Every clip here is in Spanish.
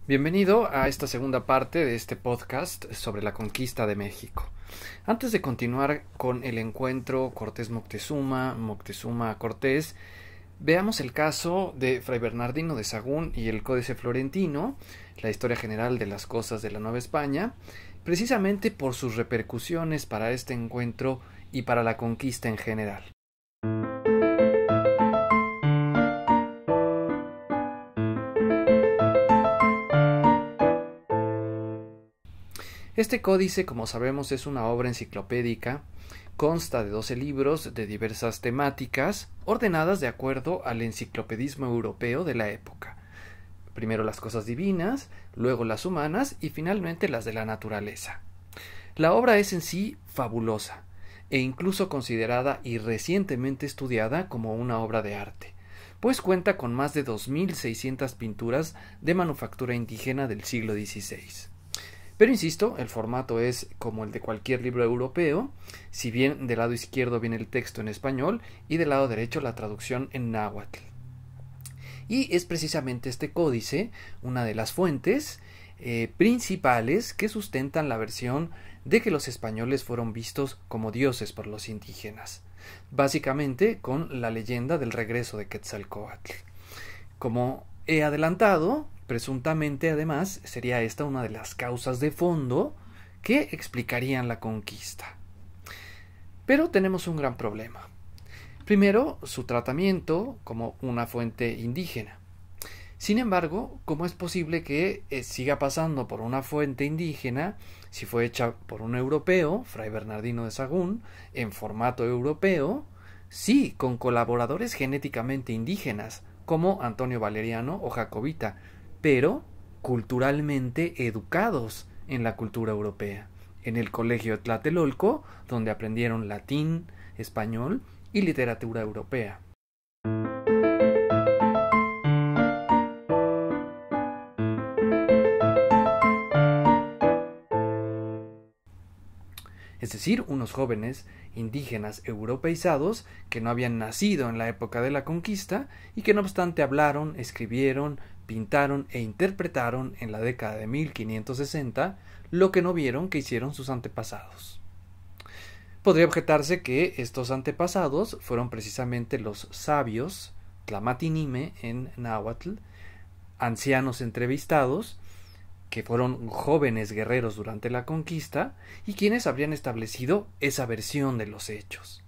Bienvenido a esta segunda parte de este podcast sobre la conquista de México. Antes de continuar con el encuentro Cortés-Moctezuma, Moctezuma-Cortés, veamos el caso de Fray Bernardino de Sahagún y el Códice Florentino, la historia general de las cosas de la Nueva España, precisamente por sus repercusiones para este encuentro y para la conquista en general. Este códice, como sabemos, es una obra enciclopédica, consta de 12 libros de diversas temáticas, ordenadas de acuerdo al enciclopedismo europeo de la época. Primero las cosas divinas, luego las humanas y finalmente las de la naturaleza. La obra es en sí fabulosa, e incluso considerada y recientemente estudiada como una obra de arte, pues cuenta con más de 2600 pinturas de manufactura indígena del siglo XVI. Pero insisto, el formato es como el de cualquier libro europeo, si bien del lado izquierdo viene el texto en español y del lado derecho la traducción en náhuatl. Y es precisamente este códice una de las fuentes principales que sustentan la versión de que los españoles fueron vistos como dioses por los indígenas, básicamente con la leyenda del regreso de Quetzalcóatl. Como he adelantado, presuntamente además sería esta una de las causas de fondo que explicarían la conquista. Pero tenemos un gran problema. Primero, su tratamiento como una fuente indígena. Sin embargo, ¿cómo es posible que siga pasando por una fuente indígena si fue hecha por un europeo, Fray Bernardino de Sahagún, en formato europeo, sí, con colaboradores genéticamente indígenas, como Antonio Valeriano o Jacobita, pero culturalmente educados en la cultura europea, en el colegio de Tlatelolco, donde aprendieron latín, español y literatura europea? Es decir, unos jóvenes indígenas europeizados que no habían nacido en la época de la conquista y que no obstante hablaron, escribieron, pintaron e interpretaron en la década de 1560 lo que no vieron que hicieron sus antepasados. Podría objetarse que estos antepasados fueron precisamente los sabios, Tlamatinime en náhuatl, ancianos entrevistados, que fueron jóvenes guerreros durante la conquista y quienes habrían establecido esa versión de los hechos.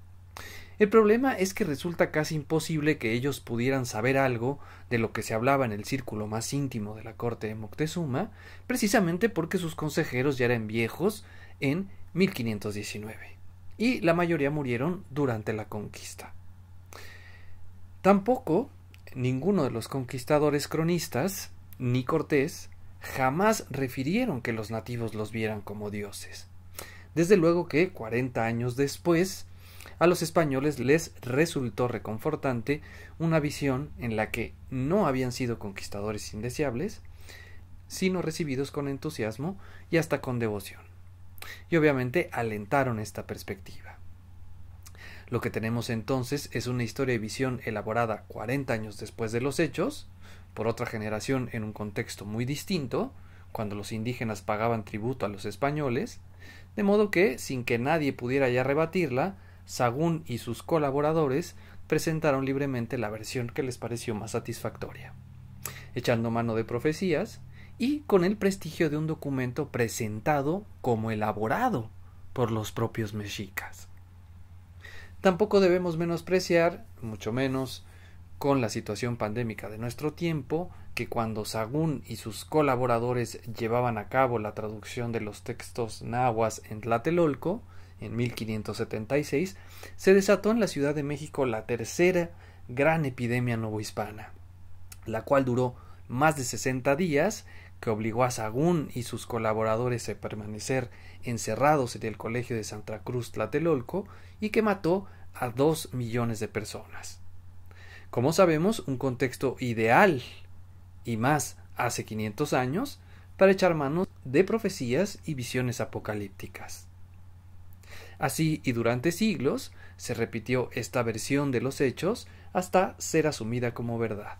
El problema es que resulta casi imposible que ellos pudieran saber algo de lo que se hablaba en el círculo más íntimo de la corte de Moctezuma, precisamente porque sus consejeros ya eran viejos en 1519, y la mayoría murieron durante la conquista. Tampoco ninguno de los conquistadores cronistas, ni Cortés, jamás refirieron que los nativos los vieran como dioses. Desde luego que 40 años después, a los españoles les resultó reconfortante una visión en la que no habían sido conquistadores indeseables, sino recibidos con entusiasmo y hasta con devoción. Y obviamente alentaron esta perspectiva. Lo que tenemos entonces es una historia y visión elaborada 40 años después de los hechos, por otra generación en un contexto muy distinto, cuando los indígenas pagaban tributo a los españoles, de modo que, sin que nadie pudiera ya rebatirla, Sahagún y sus colaboradores presentaron libremente la versión que les pareció más satisfactoria, echando mano de profecías y con el prestigio de un documento presentado como elaborado por los propios mexicas. Tampoco debemos menospreciar, mucho menos con la situación pandémica de nuestro tiempo, que cuando Sahagún y sus colaboradores llevaban a cabo la traducción de los textos nahuas en Tlatelolco, en 1576, se desató en la Ciudad de México la tercera gran epidemia novohispana, la cual duró más de 60 días, que obligó a Sahagún y sus colaboradores a permanecer encerrados en el colegio de Santa Cruz Tlatelolco y que mató a 2 millones de personas. Como sabemos, un contexto ideal, y más hace 500 años, para echar mano de profecías y visiones apocalípticas. Así y durante siglos se repitió esta versión de los hechos hasta ser asumida como verdad.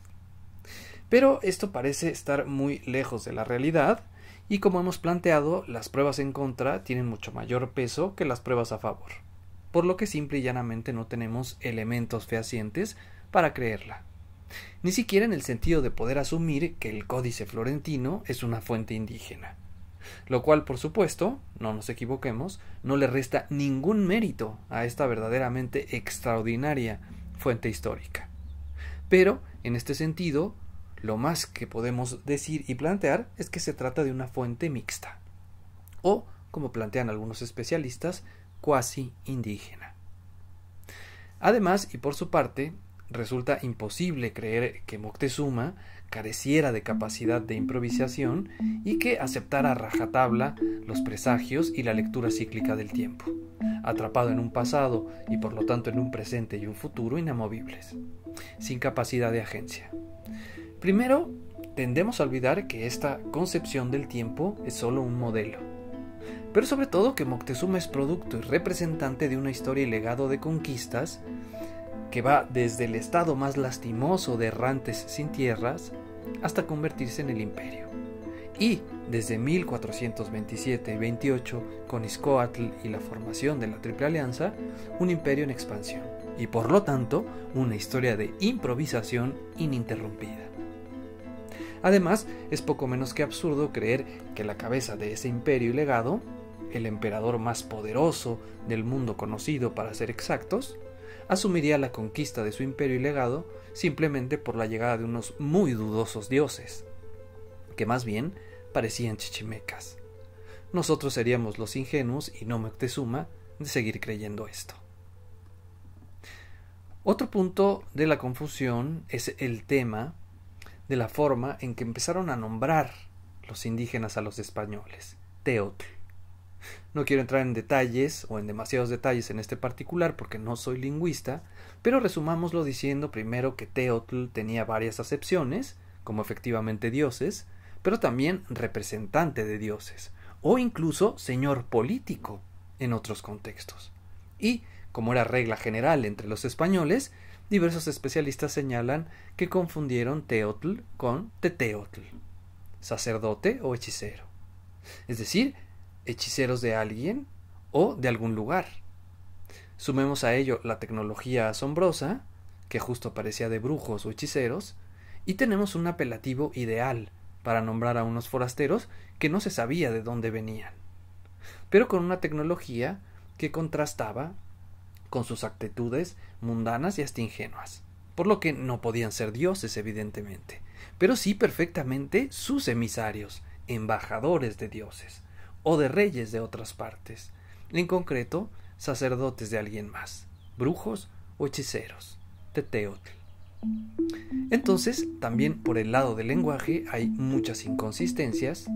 Pero esto parece estar muy lejos de la realidad, y como hemos planteado, las pruebas en contra tienen mucho mayor peso que las pruebas a favor, por lo que simple y llanamente no tenemos elementos fehacientes para creerla. Ni siquiera en el sentido de poder asumir que el Códice Florentino es una fuente indígena, lo cual, por supuesto, no nos equivoquemos, no le resta ningún mérito a esta verdaderamente extraordinaria fuente histórica. Pero, en este sentido, lo más que podemos decir y plantear es que se trata de una fuente mixta, o, como plantean algunos especialistas, cuasi indígena. Además, y por su parte, resulta imposible creer que Moctezuma careciera de capacidad de improvisación y que aceptara a rajatabla los presagios y la lectura cíclica del tiempo, atrapado en un pasado y por lo tanto en un presente y un futuro inamovibles, sin capacidad de agencia. Primero, tendemos a olvidar que esta concepción del tiempo es solo un modelo, pero sobre todo que Moctezuma es producto y representante de una historia y legado de conquistas que va desde el estado más lastimoso de errantes sin tierras hasta convertirse en el imperio. Y desde 1427-28, con Izcóatl y la formación de la Triple Alianza, un imperio en expansión, y por lo tanto una historia de improvisación ininterrumpida. Además, es poco menos que absurdo creer que la cabeza de ese imperio y legado, el emperador más poderoso del mundo conocido para ser exactos, asumiría la conquista de su imperio y legado simplemente por la llegada de unos muy dudosos dioses, que más bien parecían chichimecas. Nosotros seríamos los ingenuos y no Moctezuma de seguir creyendo esto. Otro punto de la confusión es el tema de la forma en que empezaron a nombrar los indígenas a los españoles, Teotl. No quiero entrar en detalles o en demasiados detalles en este particular porque no soy lingüista, pero resumámoslo diciendo primero que Teotl tenía varias acepciones, como efectivamente dioses, pero también representante de dioses, o incluso señor político en otros contextos. Y, como era regla general entre los españoles, diversos especialistas señalan que confundieron Teotl con Teteotl, sacerdote o hechicero. Es decir, hechiceros de alguien o de algún lugar. Sumemos a ello la tecnología asombrosa, que justo parecía de brujos o hechiceros, y tenemos un apelativo ideal para nombrar a unos forasteros que no se sabía de dónde venían, pero con una tecnología que contrastaba con sus actitudes mundanas y hasta ingenuas, por lo que no podían ser dioses evidentemente, pero sí perfectamente sus emisarios, embajadores de dioses, o de reyes de otras partes, en concreto, sacerdotes de alguien más, brujos o hechiceros, Teteotl. Entonces, también por el lado del lenguaje hay muchas inconsistencias,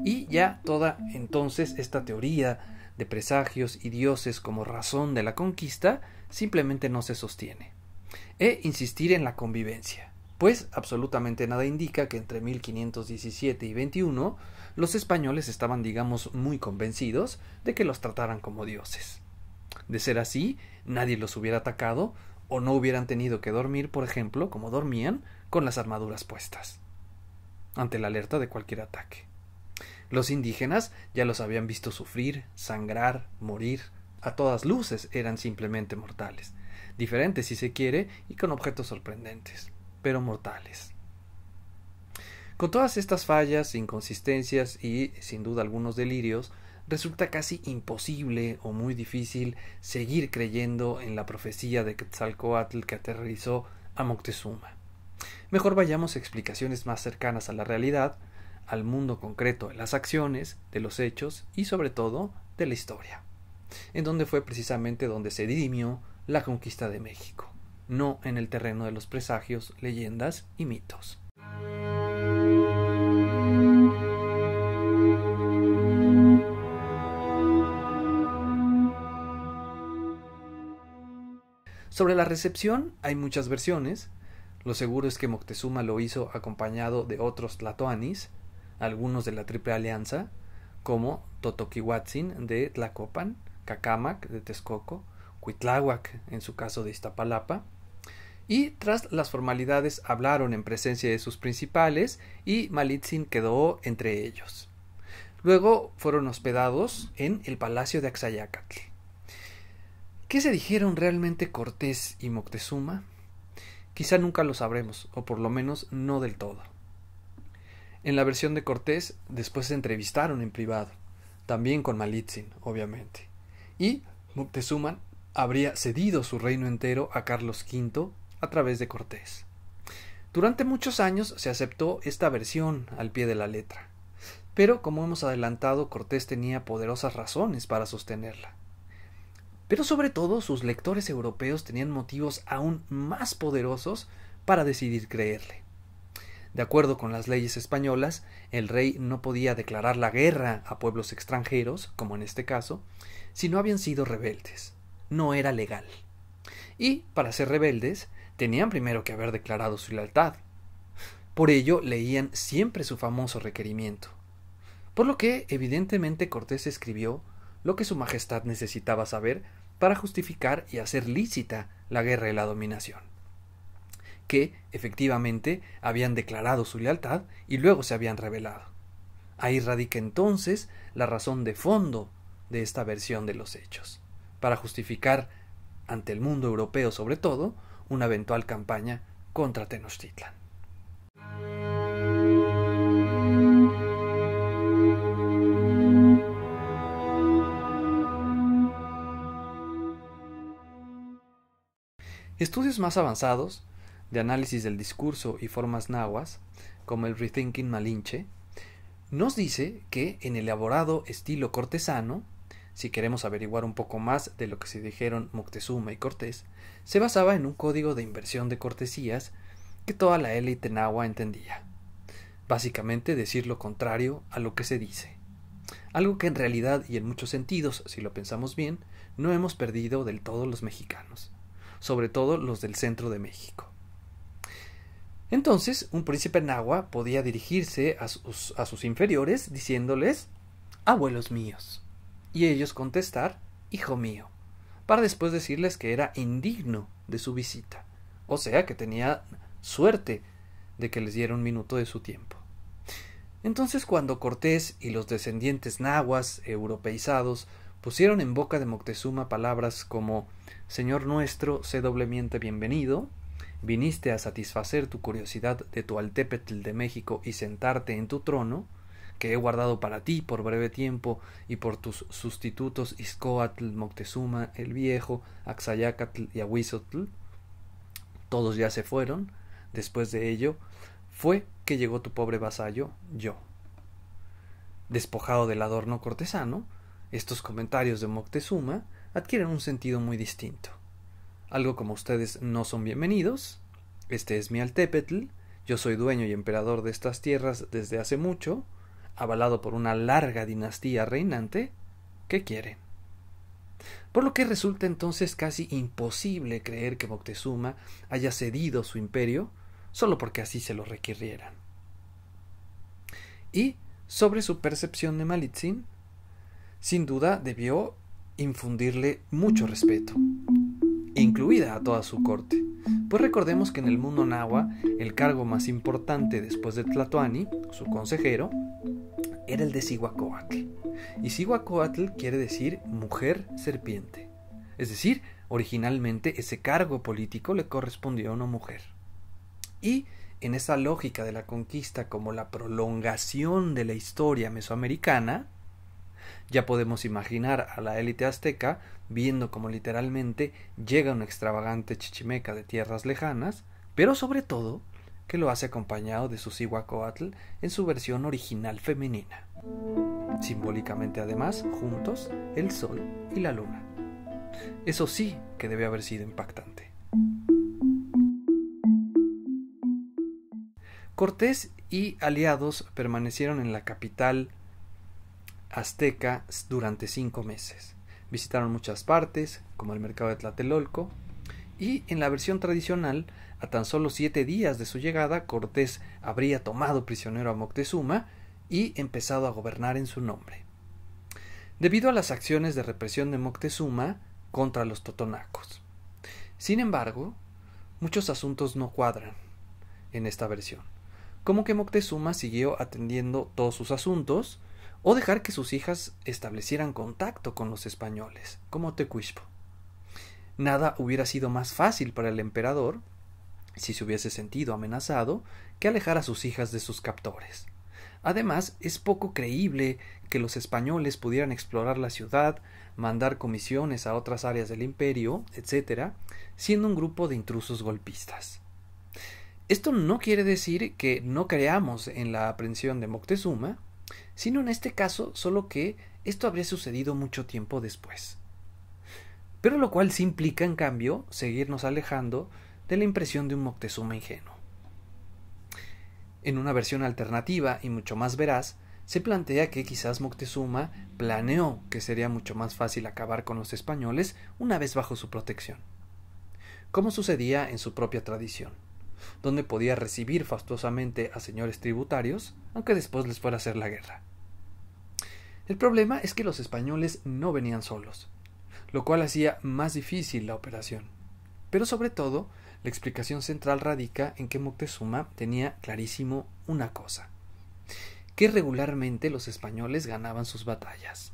y ya toda entonces esta teoría de presagios y dioses como razón de la conquista simplemente no se sostiene. Insistir en la convivencia, pues absolutamente nada indica que entre 1517 y 21 los españoles estaban, digamos, muy convencidos de que los trataran como dioses. De ser así, nadie los hubiera atacado o no hubieran tenido que dormir, por ejemplo, como dormían, con las armaduras puestas, ante la alerta de cualquier ataque. Los indígenas ya los habían visto sufrir, sangrar, morir. A todas luces eran simplemente mortales, diferentes si se quiere y con objetos sorprendentes, pero mortales. Con todas estas fallas, inconsistencias y, sin duda, algunos delirios, resulta casi imposible o muy difícil seguir creyendo en la profecía de Quetzalcóatl que aterrorizó a Moctezuma. Mejor vayamos a explicaciones más cercanas a la realidad, al mundo concreto de las acciones, de los hechos y, sobre todo, de la historia, en donde fue precisamente donde se dirimió la conquista de México, no en el terreno de los presagios, leyendas y mitos. Sobre la recepción hay muchas versiones. Lo seguro es que Moctezuma lo hizo acompañado de otros tlatoanis, algunos de la Triple Alianza, como Totoquihuatzin de Tlacopan, Cacámac de Texcoco, Cuitláhuac en su caso de Iztapalapa, y tras las formalidades hablaron en presencia de sus principales y Malitzin quedó entre ellos. Luego fueron hospedados en el palacio de Axayácatl. ¿Qué se dijeron realmente Cortés y Moctezuma? Quizá nunca lo sabremos, o por lo menos no del todo. En la versión de Cortés, después se entrevistaron en privado, también con Malitzin, obviamente, y Moctezuma habría cedido su reino entero a Carlos V a través de Cortés. Durante muchos años se aceptó esta versión al pie de la letra, pero como hemos adelantado, Cortés tenía poderosas razones para sostenerla. Pero sobre todo sus lectores europeos tenían motivos aún más poderosos para decidir creerle. De acuerdo con las leyes españolas, el rey no podía declarar la guerra a pueblos extranjeros, como en este caso, si no habían sido rebeldes. No era legal. Y, para ser rebeldes, tenían primero que haber declarado su lealtad. Por ello, leían siempre su famoso requerimiento. Por lo que, evidentemente, Cortés escribió lo que su majestad necesitaba saber para justificar y hacer lícita la guerra y la dominación. Que, efectivamente, habían declarado su lealtad y luego se habían rebelado. Ahí radica entonces la razón de fondo de esta versión de los hechos, para justificar, ante el mundo europeo sobre todo, una eventual campaña contra Tenochtitlan. Estudios más avanzados, de análisis del discurso y formas nahuas, como el Rethinking Malinche, nos dice que en el elaborado estilo cortesano, si queremos averiguar un poco más de lo que se dijeron Moctezuma y Cortés, se basaba en un código de inversión de cortesías que toda la élite nahua entendía. Básicamente decir lo contrario a lo que se dice. Algo que en realidad y en muchos sentidos, si lo pensamos bien, no hemos perdido del todo los mexicanos, sobre todo los del centro de México. Entonces, un príncipe nahua podía dirigirse a sus inferiores diciéndoles abuelos míos, y ellos contestar hijo mío, para después decirles que era indigno de su visita, o sea que tenía suerte de que les diera un minuto de su tiempo. Entonces, cuando Cortés y los descendientes nahuas europeizados pusieron en boca de Moctezuma palabras como Señor nuestro, sé doblemente bienvenido, viniste a satisfacer tu curiosidad de tu Altépetl de México y sentarte en tu trono, que he guardado para ti por breve tiempo y por tus sustitutos Ixcóatl, Moctezuma el Viejo, Axayácatl y Ahuizotl, todos ya se fueron. Después de ello, fue que llegó tu pobre vasallo, yo. Despojado del adorno cortesano, estos comentarios de Moctezuma adquieren un sentido muy distinto. Algo como ustedes no son bienvenidos, este es mi Altépetl, yo soy dueño y emperador de estas tierras desde hace mucho, avalado por una larga dinastía reinante, ¿qué quieren? Por lo que resulta entonces casi imposible creer que Moctezuma haya cedido su imperio solo porque así se lo requirieran. Y sobre su percepción de Malitzin, sin duda debió infundirle mucho respeto, incluida a toda su corte, pues recordemos que en el mundo nahua el cargo más importante después de Tlatoani, su consejero, era el de Cihuacóatl, y Cihuacóatl quiere decir mujer serpiente, es decir, originalmente ese cargo político le correspondió a una mujer. Y en esa lógica de la conquista como la prolongación de la historia mesoamericana, ya podemos imaginar a la élite azteca viendo como literalmente llega un extravagante chichimeca de tierras lejanas, pero sobre todo que lo hace acompañado de su Cihuacóatl en su versión original femenina. Simbólicamente además, juntos, el sol y la luna. Eso sí que debe haber sido impactante. Cortés y aliados permanecieron en la capital azteca durante 5 meses. Visitaron muchas partes, como el mercado de Tlatelolco, y en la versión tradicional, a tan solo 7 días de su llegada, Cortés habría tomado prisionero a Moctezuma y empezado a gobernar en su nombre. Debido a las acciones de represión de Moctezuma contra los totonacos. Sin embargo, muchos asuntos no cuadran en esta versión, como que Moctezuma siguió atendiendo todos sus asuntos o dejar que sus hijas establecieran contacto con los españoles, como Tecuichpo. Nada hubiera sido más fácil para el emperador, si se hubiese sentido amenazado, que alejar a sus hijas de sus captores. Además, es poco creíble que los españoles pudieran explorar la ciudad, mandar comisiones a otras áreas del imperio, etc., siendo un grupo de intrusos golpistas. Esto no quiere decir que no creamos en la aprehensión de Moctezuma, sino en este caso solo que esto habría sucedido mucho tiempo después. Pero lo cual sí implica, en cambio, seguirnos alejando de la impresión de un Moctezuma ingenuo. En una versión alternativa y mucho más veraz, se plantea que quizás Moctezuma planeó que sería mucho más fácil acabar con los españoles una vez bajo su protección, como sucedía en su propia tradición, donde podía recibir fastuosamente a señores tributarios, aunque después les fuera a hacer la guerra. El problema es que los españoles no venían solos, lo cual hacía más difícil la operación. Pero sobre todo, la explicación central radica en que Moctezuma tenía clarísimo una cosa: que regularmente los españoles ganaban sus batallas,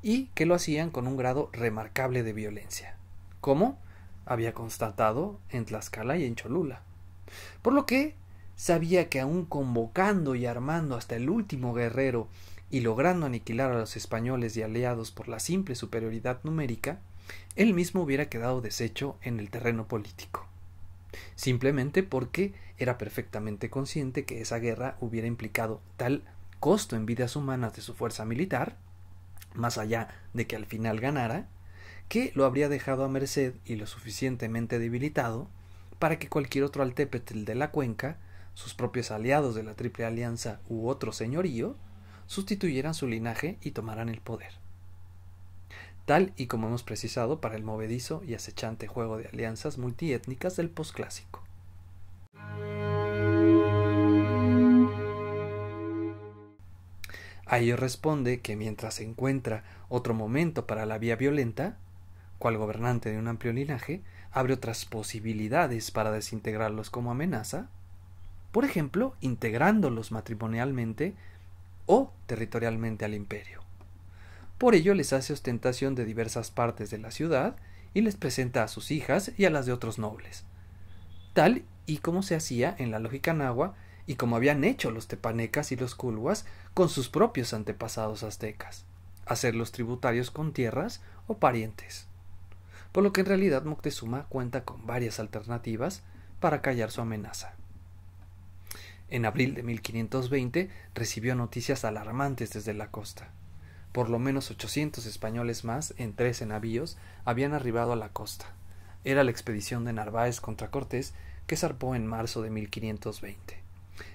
y que lo hacían con un grado remarcable de violencia, como había constatado en Tlaxcala y en Cholula. Por lo que sabía que aun convocando y armando hasta el último guerrero y logrando aniquilar a los españoles y aliados por la simple superioridad numérica, él mismo hubiera quedado deshecho en el terreno político, simplemente porque era perfectamente consciente que esa guerra hubiera implicado tal costo en vidas humanas de su fuerza militar, más allá de que al final ganara, que lo habría dejado a merced y lo suficientemente debilitado para que cualquier otro altépetl de la cuenca, sus propios aliados de la Triple Alianza u otro señorío, sustituyeran su linaje y tomaran el poder. Tal y como hemos precisado para el movedizo y acechante juego de alianzas multiétnicas del posclásico. A ello responde que mientras se encuentra otro momento para la vía violenta, cual gobernante de un amplio linaje, abre otras posibilidades para desintegrarlos como amenaza, por ejemplo, integrándolos matrimonialmente o territorialmente al imperio. Por ello les hace ostentación de diversas partes de la ciudad y les presenta a sus hijas y a las de otros nobles, tal y como se hacía en la lógica náhuatl y como habían hecho los tepanecas y los culhuas con sus propios antepasados aztecas, hacerlos tributarios con tierras o parientes. Por lo que en realidad Moctezuma cuenta con varias alternativas para callar su amenaza. En abril de 1520 recibió noticias alarmantes desde la costa. Por lo menos 800 españoles más en 13 navíos habían arribado a la costa. Era la expedición de Narváez contra Cortés que zarpó en marzo de 1520.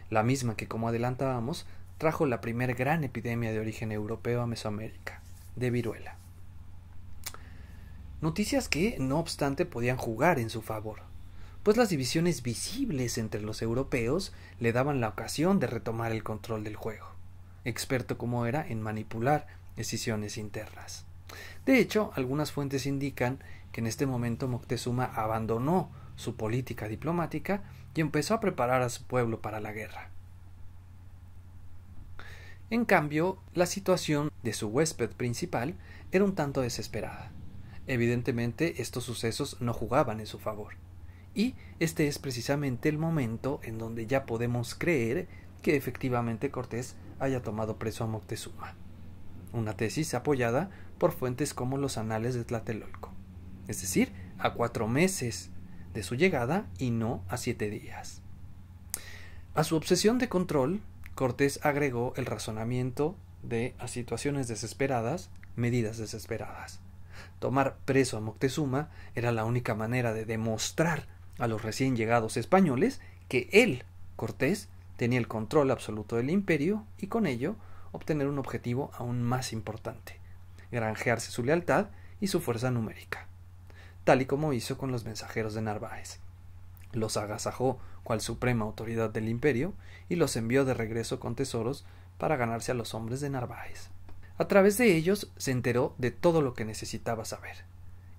La misma que, como adelantábamos, trajo la primer gran epidemia de origen europeo a Mesoamérica, de viruela. Noticias que, no obstante, podían jugar en su favor, pues las divisiones visibles entre los europeos le daban la ocasión de retomar el control del juego, experto como era en manipular decisiones internas. De hecho, algunas fuentes indican que en este momento Moctezuma abandonó su política diplomática y empezó a preparar a su pueblo para la guerra. En cambio, la situación de su huésped principal era un tanto desesperada. Evidentemente, estos sucesos no jugaban en su favor, y este es precisamente el momento en donde ya podemos creer que efectivamente Cortés haya tomado preso a Moctezuma. Una tesis apoyada por fuentes como los Anales de Tlatelolco, es decir, a 4 meses de su llegada y no a 7 días. A su obsesión de control, Cortés agregó el razonamiento de, a situaciones desesperadas, medidas desesperadas. Tomar preso a Moctezuma era la única manera de demostrar a los recién llegados españoles que él, Cortés, tenía el control absoluto del imperio y con ello obtener un objetivo aún más importante: granjearse su lealtad y su fuerza numérica, tal y como hizo con los mensajeros de Narváez. Los agasajó cual suprema autoridad del imperio y los envió de regreso con tesoros para ganarse a los hombres de Narváez. A través de ellos se enteró de todo lo que necesitaba saber.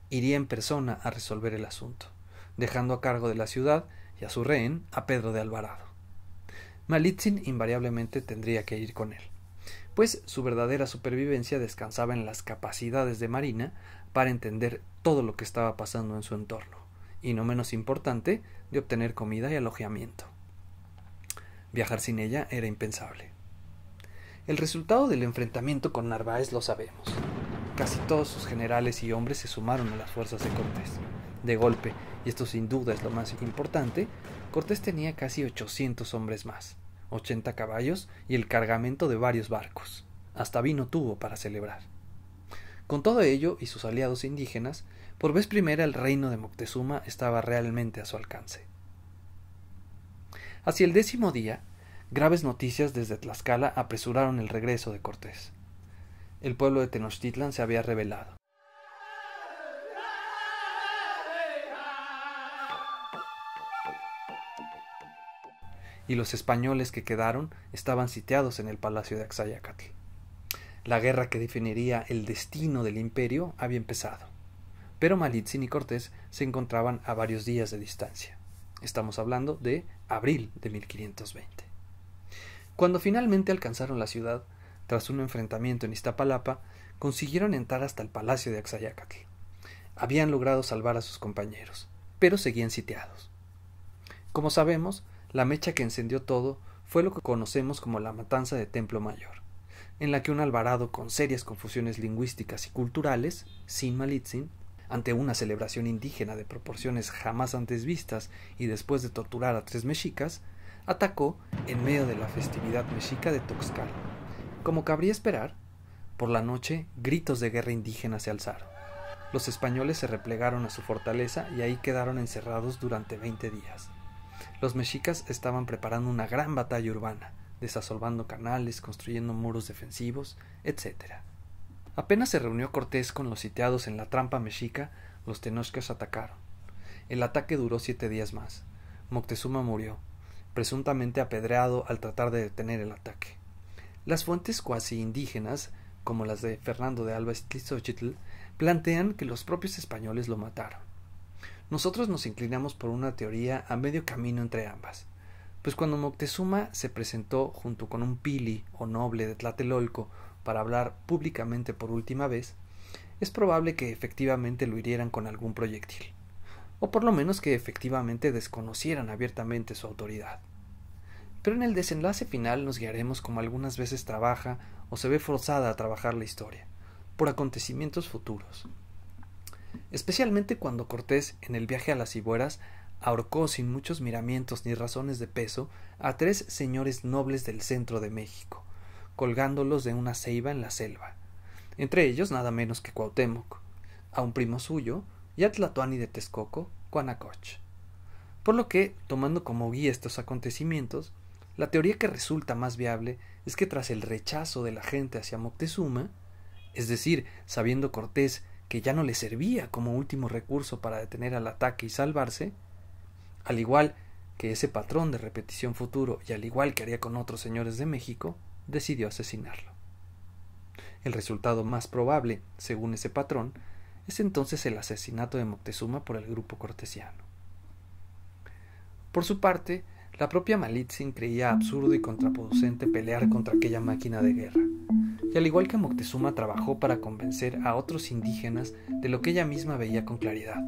Iría en persona a resolver el asunto, dejando a cargo de la ciudad y a su rehén a Pedro de Alvarado. Malitzin invariablemente tendría que ir con él, pues su verdadera supervivencia descansaba en las capacidades de Marina para entender todo lo que estaba pasando en su entorno, y no menos importante, de obtener comida y alojamiento. Viajar sin ella era impensable. El resultado del enfrentamiento con Narváez lo sabemos. Casi todos sus generales y hombres se sumaron a las fuerzas de Cortés. De golpe, y esto sin duda es lo más importante, Cortés tenía casi 800 hombres más, 80 caballos y el cargamento de varios barcos. Hasta vino tuvo para celebrar. Con todo ello y sus aliados indígenas, por vez primera el reino de Moctezuma estaba realmente a su alcance. Hacia el 10º día, graves noticias desde Tlaxcala apresuraron el regreso de Cortés. El pueblo de Tenochtitlan se había rebelado. Y los españoles que quedaron estaban sitiados en el palacio de Axayacatl. La guerra que definiría el destino del imperio había empezado, pero Malitzin y Cortés se encontraban a varios días de distancia. Estamos hablando de abril de 1520. Cuando finalmente alcanzaron la ciudad, tras un enfrentamiento en Iztapalapa, consiguieron entrar hasta el palacio de Axayacatl. Habían logrado salvar a sus compañeros, pero seguían sitiados. Como sabemos, la mecha que encendió todo fue lo que conocemos como la matanza de Templo Mayor, en la que un Alvarado con serias confusiones lingüísticas y culturales, sin Malitzin, ante una celebración indígena de proporciones jamás antes vistas y después de torturar a 3 mexicas, atacó en medio de la festividad mexica de Toxcal. Como cabría esperar, por la noche gritos de guerra indígena se alzaron. Los españoles se replegaron a su fortaleza y ahí quedaron encerrados durante 20 días. Los mexicas estaban preparando una gran batalla urbana, desasolvando canales, construyendo muros defensivos, etc. Apenas se reunió Cortés con los sitiados en la trampa mexica, los tenochcas atacaron. El ataque duró 7 días más. Moctezuma murió, presuntamente apedreado al tratar de detener el ataque. Las fuentes cuasi indígenas, como las de Fernando de Alba Tlixochitl, plantean que los propios españoles lo mataron. Nosotros nos inclinamos por una teoría a medio camino entre ambas, pues cuando Moctezuma se presentó junto con un pili o noble de Tlatelolco para hablar públicamente por última vez, es probable que efectivamente lo hirieran con algún proyectil, o por lo menos que efectivamente desconocieran abiertamente su autoridad. Pero en el desenlace final nos guiaremos como algunas veces trabaja o se ve forzada a trabajar la historia, por acontecimientos futuros. Especialmente cuando Cortés, en el viaje a las Cibueras, ahorcó sin muchos miramientos ni razones de peso a 3 señores nobles del centro de México, colgándolos de una ceiba en la selva, entre ellos nada menos que Cuauhtémoc, a un primo suyo y a Tlatoani de Texcoco, Cuanacoch. Por lo que, tomando como guía estos acontecimientos, la teoría que resulta más viable es que tras el rechazo de la gente hacia Moctezuma, es decir, sabiendo Cortés que ya no le servía como último recurso para detener al ataque y salvarse, al igual que ese patrón de repetición futuro y al igual que haría con otros señores de México, decidió asesinarlo. El resultado más probable, según ese patrón, es entonces el asesinato de Moctezuma por el grupo cortesiano. Por su parte, la propia Malitzin creía absurdo y contraproducente pelear contra aquella máquina de guerra, y al igual que Moctezuma trabajó para convencer a otros indígenas de lo que ella misma veía con claridad,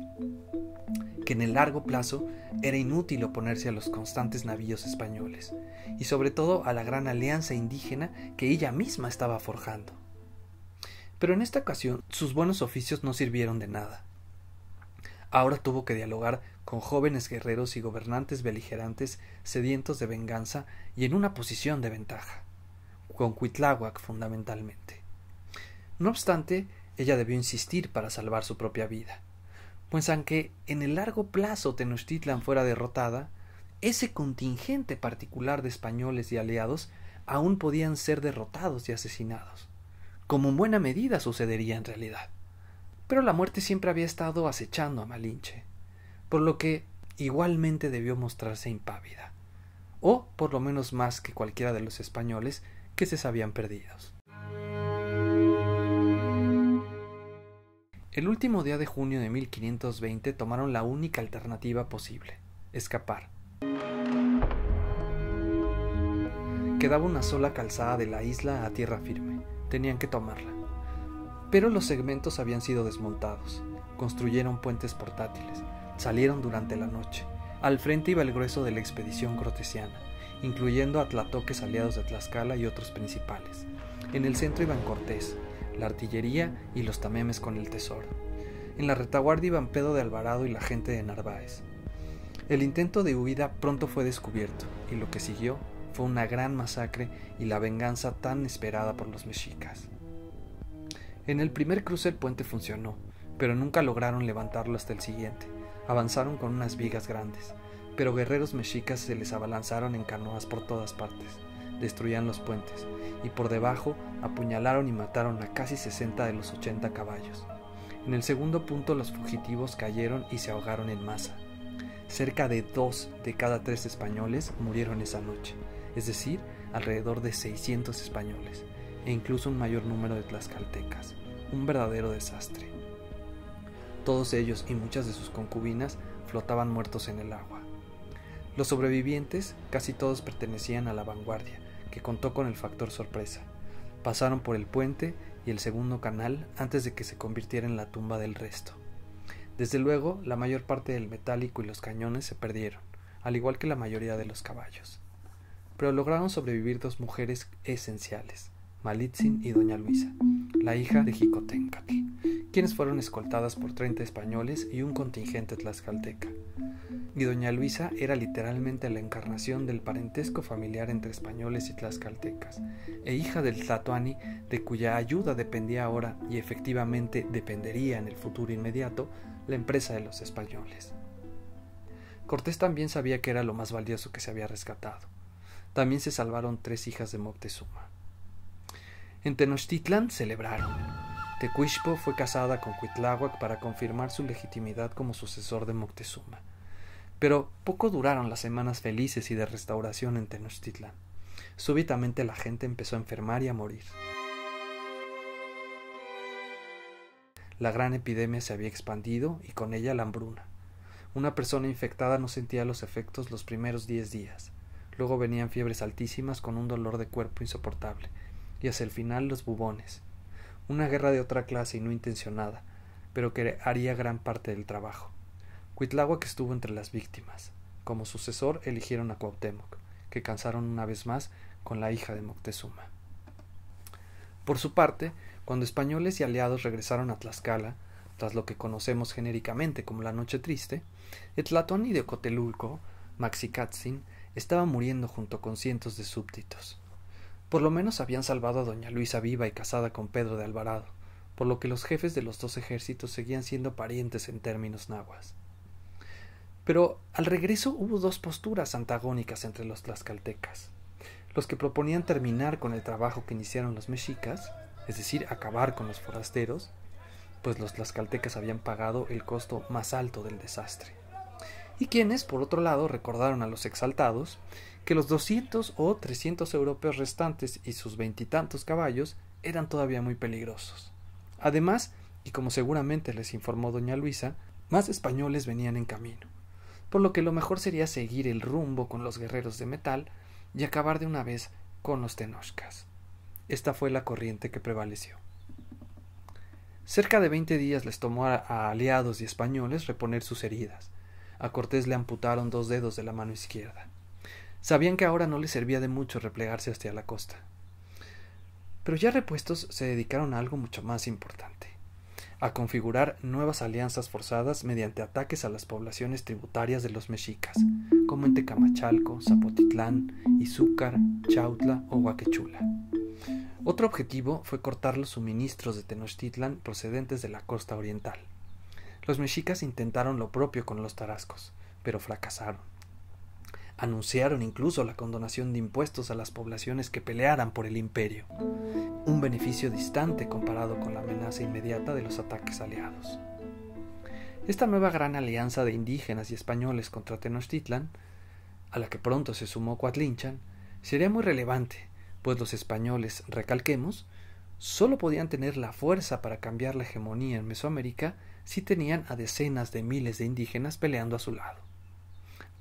que en el largo plazo era inútil oponerse a los constantes navíos españoles, y sobre todo a la gran alianza indígena que ella misma estaba forjando. Pero en esta ocasión sus buenos oficios no sirvieron de nada. Ahora tuvo que dialogar con jóvenes guerreros y gobernantes beligerantes sedientos de venganza y en una posición de ventaja, con Cuitláhuac fundamentalmente. No obstante, ella debió insistir para salvar su propia vida, pues aunque en el largo plazo Tenochtitlan fuera derrotada, ese contingente particular de españoles y aliados aún podían ser derrotados y asesinados, como en buena medida sucedería en realidad. Pero la muerte siempre había estado acechando a Malinche, por lo que igualmente debió mostrarse impávida, o por lo menos más que cualquiera de los españoles que se sabían perdidos. El último día de junio de 1520 tomaron la única alternativa posible: escapar. Quedaba una sola calzada de la isla a tierra firme. Tenían que tomarla. Pero los segmentos habían sido desmontados. Construyeron puentes portátiles. Salieron durante la noche. Al frente iba el grueso de la expedición cortesiana, incluyendo a tlatoques aliados de Tlaxcala y otros principales. En el centro iban Cortés, la artillería y los tamemes con el tesoro. En la retaguardia iban Pedro de Alvarado y la gente de Narváez. El intento de huida pronto fue descubierto, y lo que siguió fue una gran masacre y la venganza tan esperada por los mexicas. En el primer cruce el puente funcionó, pero nunca lograron levantarlo hasta el siguiente. Avanzaron con unas vigas grandes, pero guerreros mexicas se les abalanzaron en canoas por todas partes, destruían los puentes, y por debajo apuñalaron y mataron a casi 60 de los 80 caballos. En el segundo punto los fugitivos cayeron y se ahogaron en masa. Cerca de 2 de cada 3 españoles murieron esa noche, es decir, alrededor de 600 españoles, e incluso un mayor número de tlaxcaltecas. Un verdadero desastre. Todos ellos y muchas de sus concubinas flotaban muertos en el agua. Los sobrevivientes, casi todos pertenecían a la vanguardia, que contó con el factor sorpresa. Pasaron por el puente y el segundo canal antes de que se convirtiera en la tumba del resto. Desde luego, la mayor parte del metálico y los cañones se perdieron, al igual que la mayoría de los caballos. Pero lograron sobrevivir 2 mujeres esenciales, Malitzin y doña Luisa, la hija de Jicotencatl, quienes fueron escoltadas por 30 españoles y un contingente tlaxcalteca. Y doña Luisa era literalmente la encarnación del parentesco familiar entre españoles y tlaxcaltecas, e hija del tlatoani de cuya ayuda dependía ahora, y efectivamente dependería en el futuro inmediato, la empresa de los españoles. Cortés también sabía que era lo más valioso que se había rescatado. También se salvaron 3 hijas de Moctezuma. En Tenochtitlán celebraron. Tecuixpo fue casada con Cuitláhuac para confirmar su legitimidad como sucesor de Moctezuma. Pero poco duraron las semanas felices y de restauración en Tenochtitlán. Súbitamente la gente empezó a enfermar y a morir. La gran epidemia se había expandido y con ella la hambruna. Una persona infectada no sentía los efectos los primeros 10 días. Luego venían fiebres altísimas con un dolor de cuerpo insoportable. Y hacia el final los bubones. Una guerra de otra clase y no intencionada, pero que haría gran parte del trabajo. Cuitláhuac estuvo entre las víctimas. Como sucesor eligieron a Cuauhtémoc, que cansaron una vez más con la hija de Moctezuma. Por su parte, cuando españoles y aliados regresaron a Tlaxcala, tras lo que conocemos genéricamente como la Noche Triste, el tlatoani de Cotelulco, Maxicatzin, estaba muriendo junto con cientos de súbditos. Por lo menos habían salvado a doña Luisa viva y casada con Pedro de Alvarado, por lo que los jefes de los 2 ejércitos seguían siendo parientes en términos náhuatl. Pero al regreso hubo 2 posturas antagónicas entre los tlaxcaltecas: los que proponían terminar con el trabajo que iniciaron los mexicas, es decir, acabar con los forasteros, pues los tlaxcaltecas habían pagado el costo más alto del desastre, y quienes, por otro lado, recordaron a los exaltados que los 200 o 300 europeos restantes y sus 20 y tantos caballos eran todavía muy peligrosos. Además, y como seguramente les informó doña Luisa, más españoles venían en camino, por lo que lo mejor sería seguir el rumbo con los guerreros de metal y acabar de una vez con los tenochcas. Esta fue la corriente que prevaleció. Cerca de 20 días les tomó a aliados y españoles reponer sus heridas. A Cortés le amputaron 2 dedos de la mano izquierda. Sabían que ahora no les servía de mucho replegarse hacia la costa. Pero ya repuestos se dedicaron a algo mucho más importante: a configurar nuevas alianzas forzadas mediante ataques a las poblaciones tributarias de los mexicas, como en Tecamachalco, Zapotitlán, Izúcar, Chautla o Huaquechula. Otro objetivo fue cortar los suministros de Tenochtitlán procedentes de la costa oriental. Los mexicas intentaron lo propio con los tarascos, pero fracasaron. Anunciaron incluso la condonación de impuestos a las poblaciones que pelearan por el imperio, un beneficio distante comparado con la amenaza inmediata de los ataques aliados. Esta nueva gran alianza de indígenas y españoles contra Tenochtitlán, a la que pronto se sumó Coatlinchan, sería muy relevante, pues los españoles, recalquemos, solo podían tener la fuerza para cambiar la hegemonía en Mesoamérica si tenían a decenas de miles de indígenas peleando a su lado.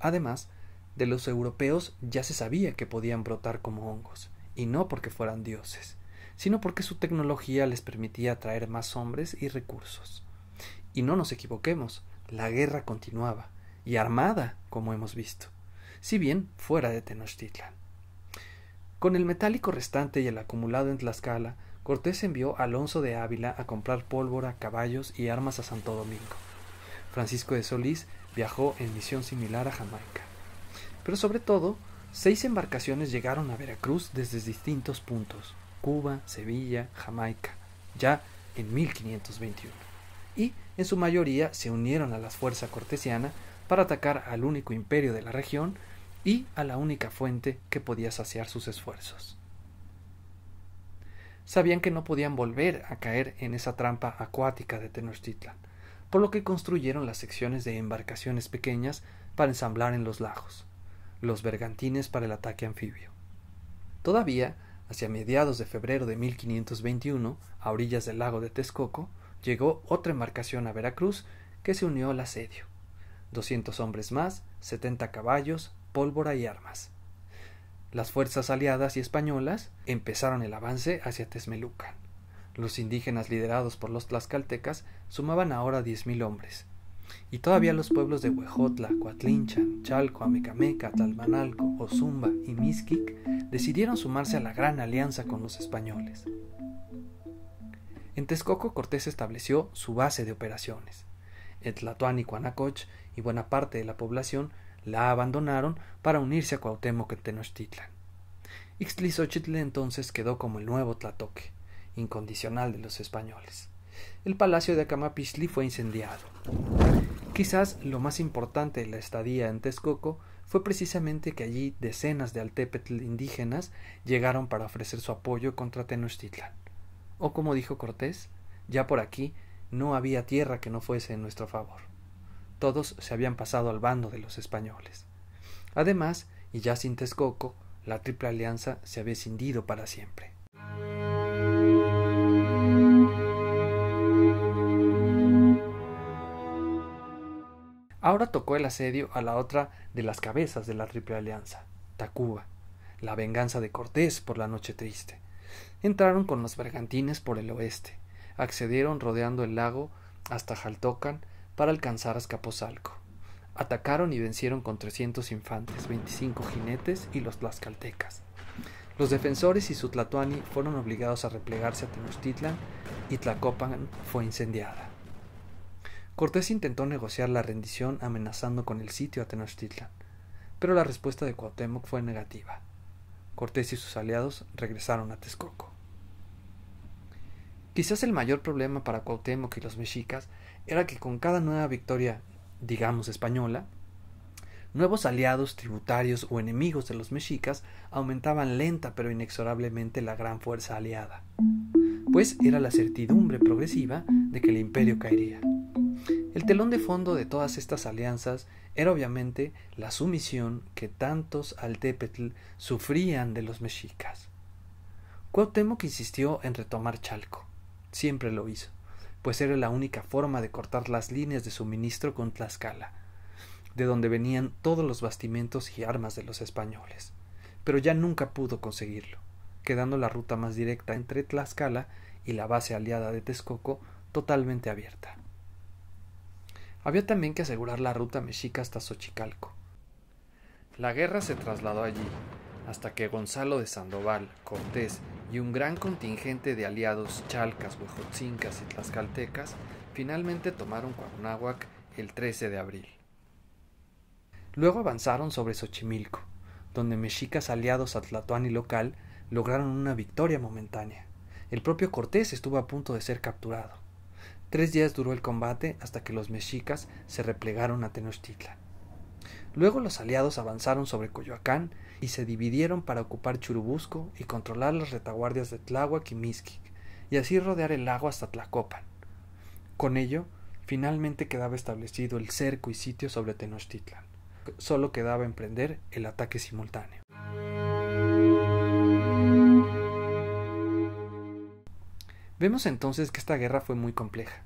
Además, de los europeos ya se sabía que podían brotar como hongos, y no porque fueran dioses, sino porque su tecnología les permitía atraer más hombres y recursos. Y no nos equivoquemos, la guerra continuaba, y armada, como hemos visto, si bien fuera de Tenochtitlan. Con el metálico restante y el acumulado en Tlaxcala, Cortés envió a Alonso de Ávila a comprar pólvora, caballos y armas a Santo Domingo. Francisco de Solís viajó en misión similar a Jamaica. Pero sobre todo, 6 embarcaciones llegaron a Veracruz desde distintos puntos: Cuba, Sevilla, Jamaica, ya en 1521. Y, en su mayoría, se unieron a la fuerza cortesiana para atacar al único imperio de la región y a la única fuente que podía saciar sus esfuerzos. Sabían que no podían volver a caer en esa trampa acuática de Tenochtitlan, por lo que construyeron las secciones de embarcaciones pequeñas para ensamblar en los lagos, los bergantines para el ataque anfibio. Todavía, hacia mediados de febrero de 1521, a orillas del lago de Texcoco, llegó otra embarcación a Veracruz que se unió al asedio. 200 hombres más, 70 caballos, pólvora y armas. Las fuerzas aliadas y españolas empezaron el avance hacia Texmelucan. Los indígenas liderados por los tlaxcaltecas sumaban ahora 10,000 hombres, y todavía los pueblos de Huejotla, Coatlinchan, Chalco, Amecameca, Tlalmanalco, Ozumba y Mixquic decidieron sumarse a la gran alianza con los españoles. En Texcoco Cortés estableció su base de operaciones. En Tlatoani y Cuanacoch y buena parte de la población la abandonaron para unirse a Cuauhtémoc en Tenochtitlan. Ixtlilxóchitl entonces quedó como el nuevo Tlatoque, incondicional de los españoles. El palacio de Acamapixtli fue incendiado. Quizás lo más importante de la estadía en Texcoco fue precisamente que allí decenas de altépetl indígenas llegaron para ofrecer su apoyo contra Tenochtitlan. O como dijo Cortés, ya por aquí no había tierra que no fuese en nuestro favor. Todos se habían pasado al bando de los españoles. Además, y ya sin Texcoco, la Triple Alianza se había escindido para siempre. Ahora tocó el asedio a la otra de las cabezas de la Triple Alianza, Tacuba, la venganza de Cortés por la Noche Triste. Entraron con los bergantines por el oeste, accedieron rodeando el lago hasta Jaltocan para alcanzar Azcapotzalco. Atacaron y vencieron con 300 infantes, 25 jinetes y los tlaxcaltecas. Los defensores y su Tlatoani fueron obligados a replegarse a Tenochtitlan y Tlacopan fue incendiada. Cortés intentó negociar la rendición amenazando con el sitio a Tenochtitlan, pero la respuesta de Cuauhtémoc fue negativa. Cortés y sus aliados regresaron a Texcoco. Quizás el mayor problema para Cuauhtémoc y los mexicas era que con cada nueva victoria, digamos española, nuevos aliados, tributarios o enemigos de los mexicas aumentaban lenta pero inexorablemente la gran fuerza aliada, pues era la certidumbre progresiva de que el imperio caería. El telón de fondo de todas estas alianzas era obviamente la sumisión que tantos altépetl sufrían de los mexicas. Cuauhtémoc insistió en retomar Chalco. Siempre lo hizo, pues era la única forma de cortar las líneas de suministro con Tlaxcala, de donde venían todos los bastimentos y armas de los españoles. Pero ya nunca pudo conseguirlo, quedando la ruta más directa entre Tlaxcala y la base aliada de Texcoco totalmente abierta. Había también que asegurar la ruta mexica hasta Xochicalco. La guerra se trasladó allí, hasta que Gonzalo de Sandoval, Cortés y un gran contingente de aliados chalcas, huejotzincas y tlaxcaltecas finalmente tomaron Cuauhnáhuac el 13 de abril. Luego avanzaron sobre Xochimilco, donde mexicas aliados a Tlatoani local lograron una victoria momentánea. El propio Cortés estuvo a punto de ser capturado. 3 días duró el combate hasta que los mexicas se replegaron a Tenochtitlan. Luego los aliados avanzaron sobre Coyoacán y se dividieron para ocupar Churubusco y controlar las retaguardias de Tláhuac y Mixquic, y así rodear el lago hasta Tlacopan. Con ello, finalmente quedaba establecido el cerco y sitio sobre Tenochtitlan. Solo quedaba emprender el ataque simultáneo. Vemos entonces que esta guerra fue muy compleja,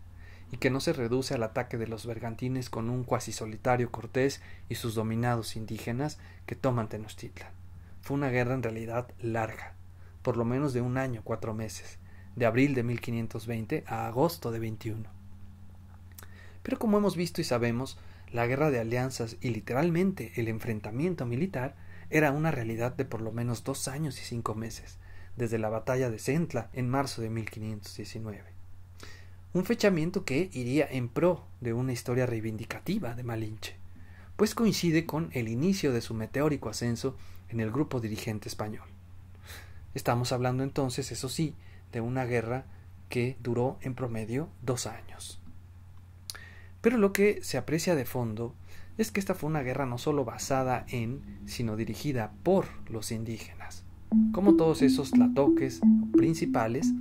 y que no se reduce al ataque de los bergantines con un cuasi solitario Cortés y sus dominados indígenas que toman Tenochtitlan. Fue una guerra en realidad larga, por lo menos de 1 año, 4 meses, de abril de 1520 a agosto de 21. Pero como hemos visto y sabemos, la guerra de alianzas y literalmente el enfrentamiento militar era una realidad de por lo menos 2 años y 5 meses, desde la batalla de Centla en marzo de 1519. Un fechamiento que iría en pro de una historia reivindicativa de Malinche, pues coincide con el inicio de su meteórico ascenso en el grupo dirigente español. Estamos hablando entonces, eso sí, de una guerra que duró en promedio 2 años. Pero lo que se aprecia de fondo es que esta fue una guerra no solo basada en, sino dirigida por los indígenas, como todos esos tlatoques principales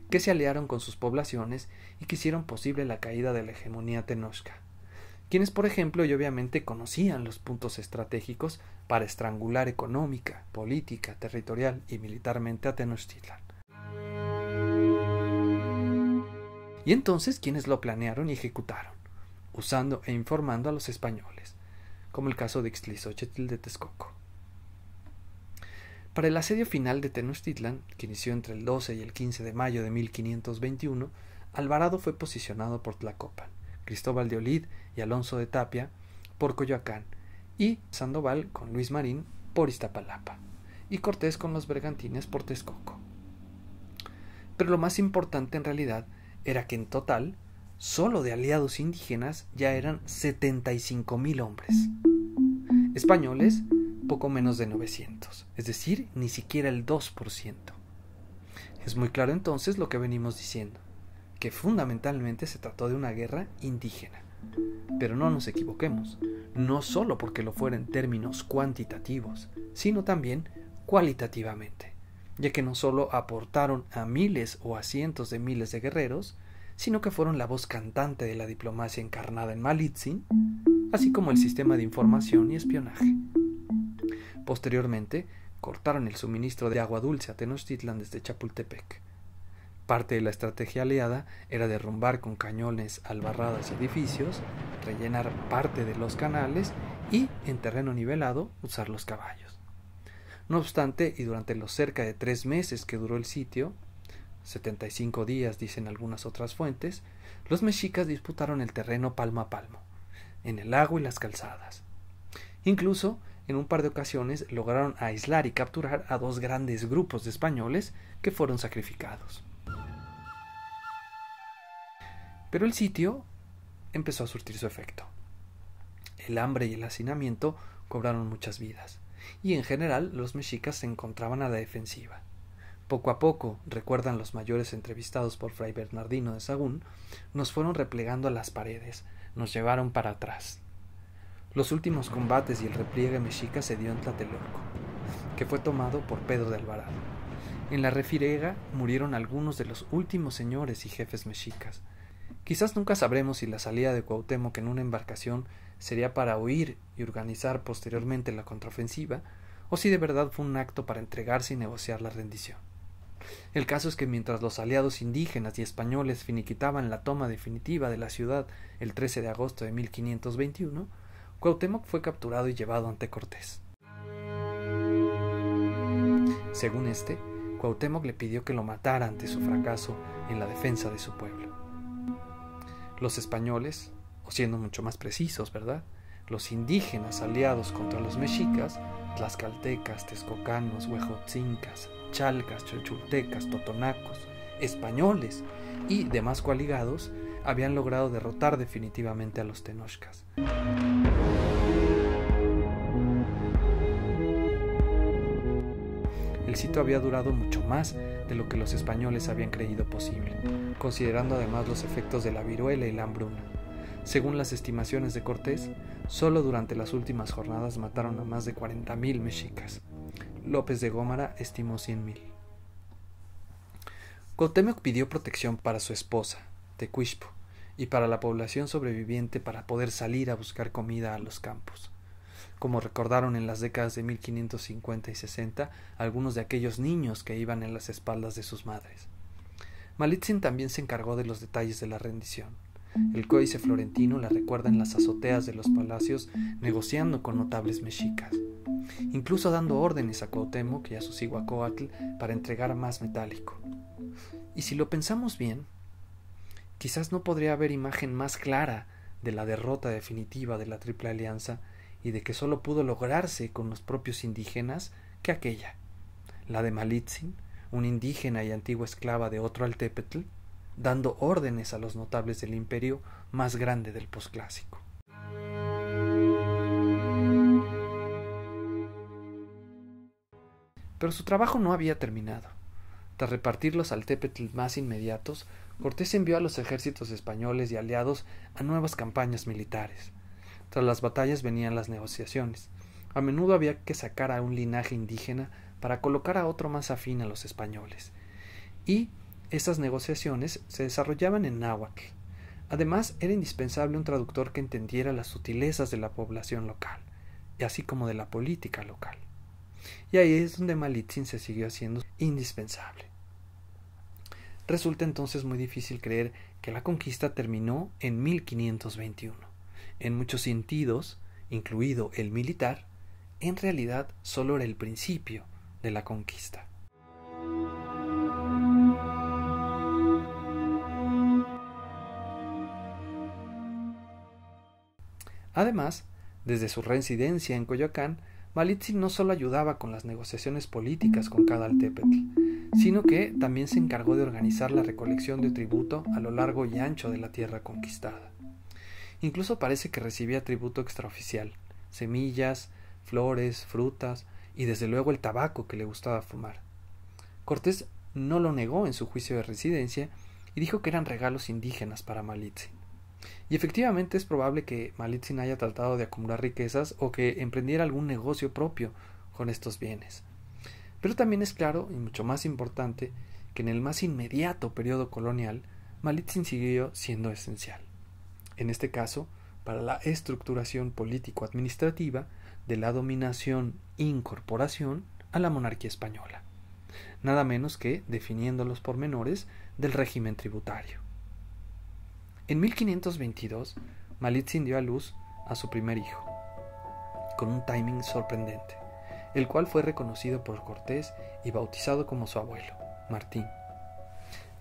que se aliaron con sus poblaciones y que hicieron posible la caída de la hegemonía tenochca, quienes por ejemplo y obviamente conocían los puntos estratégicos para estrangular económica, política, territorial y militarmente a Tenochtitlan. Y entonces quienes lo planearon y ejecutaron, usando e informando a los españoles, como el caso de Ixtlilxóchitl de Texcoco. Para el asedio final de Tenochtitlan, que inició entre el 12 y el 15 de mayo de 1521, Alvarado fue posicionado por Tlacopan, Cristóbal de Olid y Alonso de Tapia por Coyoacán, y Sandoval con Luis Marín por Iztapalapa, y Cortés con los bergantines por Texcoco. Pero lo más importante en realidad era que en total, solo de aliados indígenas ya eran 75,000 hombres. Españoles, poco menos de 900, es decir, ni siquiera el 2%. Es muy claro entonces lo que venimos diciendo, que fundamentalmente se trató de una guerra indígena. Pero no nos equivoquemos, no solo porque lo fuera en términos cuantitativos, sino también cualitativamente, ya que no solo aportaron a miles o a cientos de miles de guerreros, sino que fueron la voz cantante de la diplomacia encarnada en Malitzin, así como el sistema de información y espionaje. Posteriormente, cortaron el suministro de agua dulce a Tenochtitlan desde Chapultepec. Parte de la estrategia aliada era derrumbar con cañones albarradas y edificios, rellenar parte de los canales y, en terreno nivelado, usar los caballos. No obstante, y durante los cerca de 3 meses que duró el sitio, 75 días dicen algunas otras fuentes, los mexicas disputaron el terreno palmo a palmo, en el agua y las calzadas. Incluso, en un par de ocasiones lograron aislar y capturar a 2 grandes grupos de españoles que fueron sacrificados. Pero el sitio empezó a surtir su efecto. El hambre y el hacinamiento cobraron muchas vidas, y en general los mexicas se encontraban a la defensiva. Poco a poco, recuerdan los mayores entrevistados por Fray Bernardino de Sahagún, nos fueron replegando a las paredes, nos llevaron para atrás. Los últimos combates y el repliegue mexica se dio en Tlatelolco, que fue tomado por Pedro de Alvarado. En la refriega murieron algunos de los últimos señores y jefes mexicas. Quizás nunca sabremos si la salida de Cuauhtémoc en una embarcación sería para huir y organizar posteriormente la contraofensiva, o si de verdad fue un acto para entregarse y negociar la rendición. El caso es que mientras los aliados indígenas y españoles finiquitaban la toma definitiva de la ciudad el 13 de agosto de 1521, Cuauhtémoc fue capturado y llevado ante Cortés. Según este, Cuauhtémoc le pidió que lo matara ante su fracaso en la defensa de su pueblo. Los españoles, o siendo mucho más precisos, ¿verdad?, los indígenas aliados contra los mexicas, tlaxcaltecas, texcocanos, huejotzincas, chalcas, cholchultecas, totonacos, españoles y demás coaligados, habían logrado derrotar definitivamente a los tenochcas. El sitio había durado mucho más de lo que los españoles habían creído posible, considerando además los efectos de la viruela y la hambruna. Según las estimaciones de Cortés, solo durante las últimas jornadas mataron a más de 40,000 mexicas. López de Gómara estimó 100,000. Cuauhtémoc pidió protección para su esposa, Tecuixpo, y para la población sobreviviente para poder salir a buscar comida a los campos. Como recordaron en las décadas de 1550 y 60 algunos de aquellos niños que iban en las espaldas de sus madres. Malitzin también se encargó de los detalles de la rendición. El códice florentino la recuerda en las azoteas de los palacios negociando con notables mexicas, incluso dando órdenes a Cuauhtémoc y a Cihuacóatl para entregar más metálico. Y si lo pensamos bien, quizás no podría haber imagen más clara de la derrota definitiva de la Triple Alianza y de que solo pudo lograrse con los propios indígenas que aquella, la de Malitzin, un indígena y antigua esclava de otro Altépetl, dando órdenes a los notables del imperio más grande del posclásico. Pero su trabajo no había terminado. Tras repartir los Altépetl más inmediatos, Cortés envió a los ejércitos españoles y aliados a nuevas campañas militares. Tras las batallas venían las negociaciones. A menudo había que sacar a un linaje indígena para colocar a otro más afín a los españoles. Y estas negociaciones se desarrollaban en náhuatl. Además, era indispensable un traductor que entendiera las sutilezas de la población local, y así como de la política local. Y ahí es donde Malitzin se siguió haciendo indispensable. Resulta entonces muy difícil creer que la conquista terminó en 1521. En muchos sentidos, incluido el militar, en realidad solo era el principio de la conquista. Además, desde su residencia en Coyoacán, Malitzin no solo ayudaba con las negociaciones políticas con cada altépetl, sino que también se encargó de organizar la recolección de tributo a lo largo y ancho de la tierra conquistada. Incluso parece que recibía tributo extraoficial, semillas, flores, frutas y desde luego el tabaco que le gustaba fumar. Cortés no lo negó en su juicio de residencia y dijo que eran regalos indígenas para Malitzin. Y efectivamente es probable que Malitzin haya tratado de acumular riquezas o que emprendiera algún negocio propio con estos bienes. Pero también es claro, y mucho más importante, que en el más inmediato periodo colonial, Malitzin siguió siendo esencial. En este caso, para la estructuración político-administrativa de la dominación e incorporación a la monarquía española, nada menos que definiendo los pormenores del régimen tributario. En 1522, Malitzin dio a luz a su primer hijo, con un timing sorprendente, el cual fue reconocido por Cortés y bautizado como su abuelo, Martín.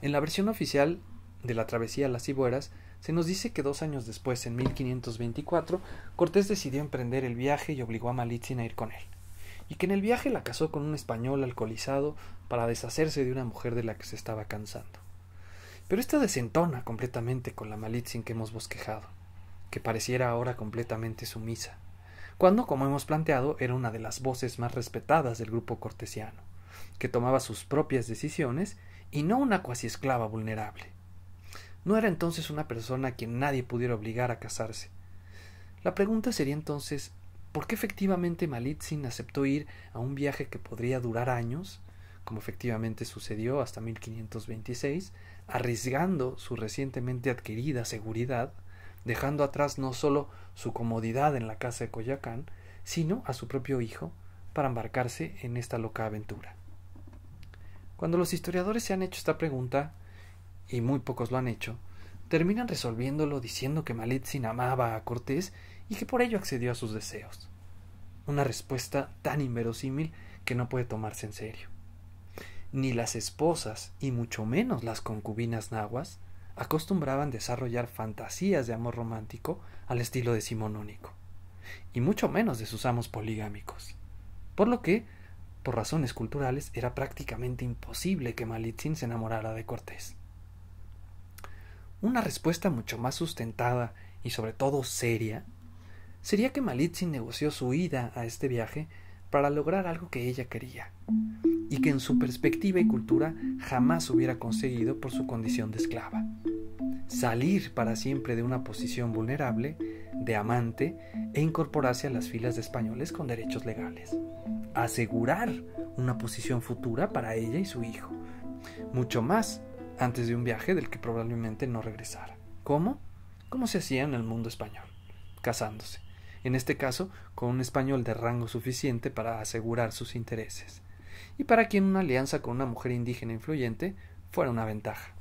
En la versión oficial de la travesía a las Ciboeras, se nos dice que 2 años después, en 1524, Cortés decidió emprender el viaje y obligó a Malitzin a ir con él, y que en el viaje la casó con un español alcoholizado para deshacerse de una mujer de la que se estaba cansando. Pero esto desentona completamente con la Malitzin que hemos bosquejado, que pareciera ahora completamente sumisa, cuando, como hemos planteado, era una de las voces más respetadas del grupo cortesiano, que tomaba sus propias decisiones y no una cuasi esclava vulnerable. No era entonces una persona a quien nadie pudiera obligar a casarse. La pregunta sería entonces, ¿por qué efectivamente Malitzin aceptó ir a un viaje que podría durar años, como efectivamente sucedió hasta 1526, arriesgando su recientemente adquirida seguridad, dejando atrás no solo su comodidad en la casa de Coyoacán, sino a su propio hijo, para embarcarse en esta loca aventura? Cuando los historiadores se han hecho esta pregunta, y muy pocos lo han hecho, terminan resolviéndolo diciendo que Malitzin amaba a Cortés y que por ello accedió a sus deseos. Una respuesta tan inverosímil que no puede tomarse en serio. Ni las esposas, y mucho menos las concubinas nahuas, acostumbraban desarrollar fantasías de amor romántico al estilo decimonónico, y mucho menos de sus amos poligámicos, por lo que, por razones culturales, era prácticamente imposible que Malitzin se enamorara de Cortés. Una respuesta mucho más sustentada y sobre todo seria sería que Malitzin negoció su ida a este viaje para lograr algo que ella quería, y que en su perspectiva y cultura jamás hubiera conseguido por su condición de esclava: salir para siempre de una posición vulnerable, de amante, e incorporarse a las filas de españoles con derechos legales, asegurar una posición futura para ella y su hijo, mucho más antes de un viaje del que probablemente no regresara. ¿Cómo? Como se hacía en el mundo español, casándose, en este caso con un español de rango suficiente para asegurar sus intereses, y para quien una alianza con una mujer indígena influyente fuera una ventaja.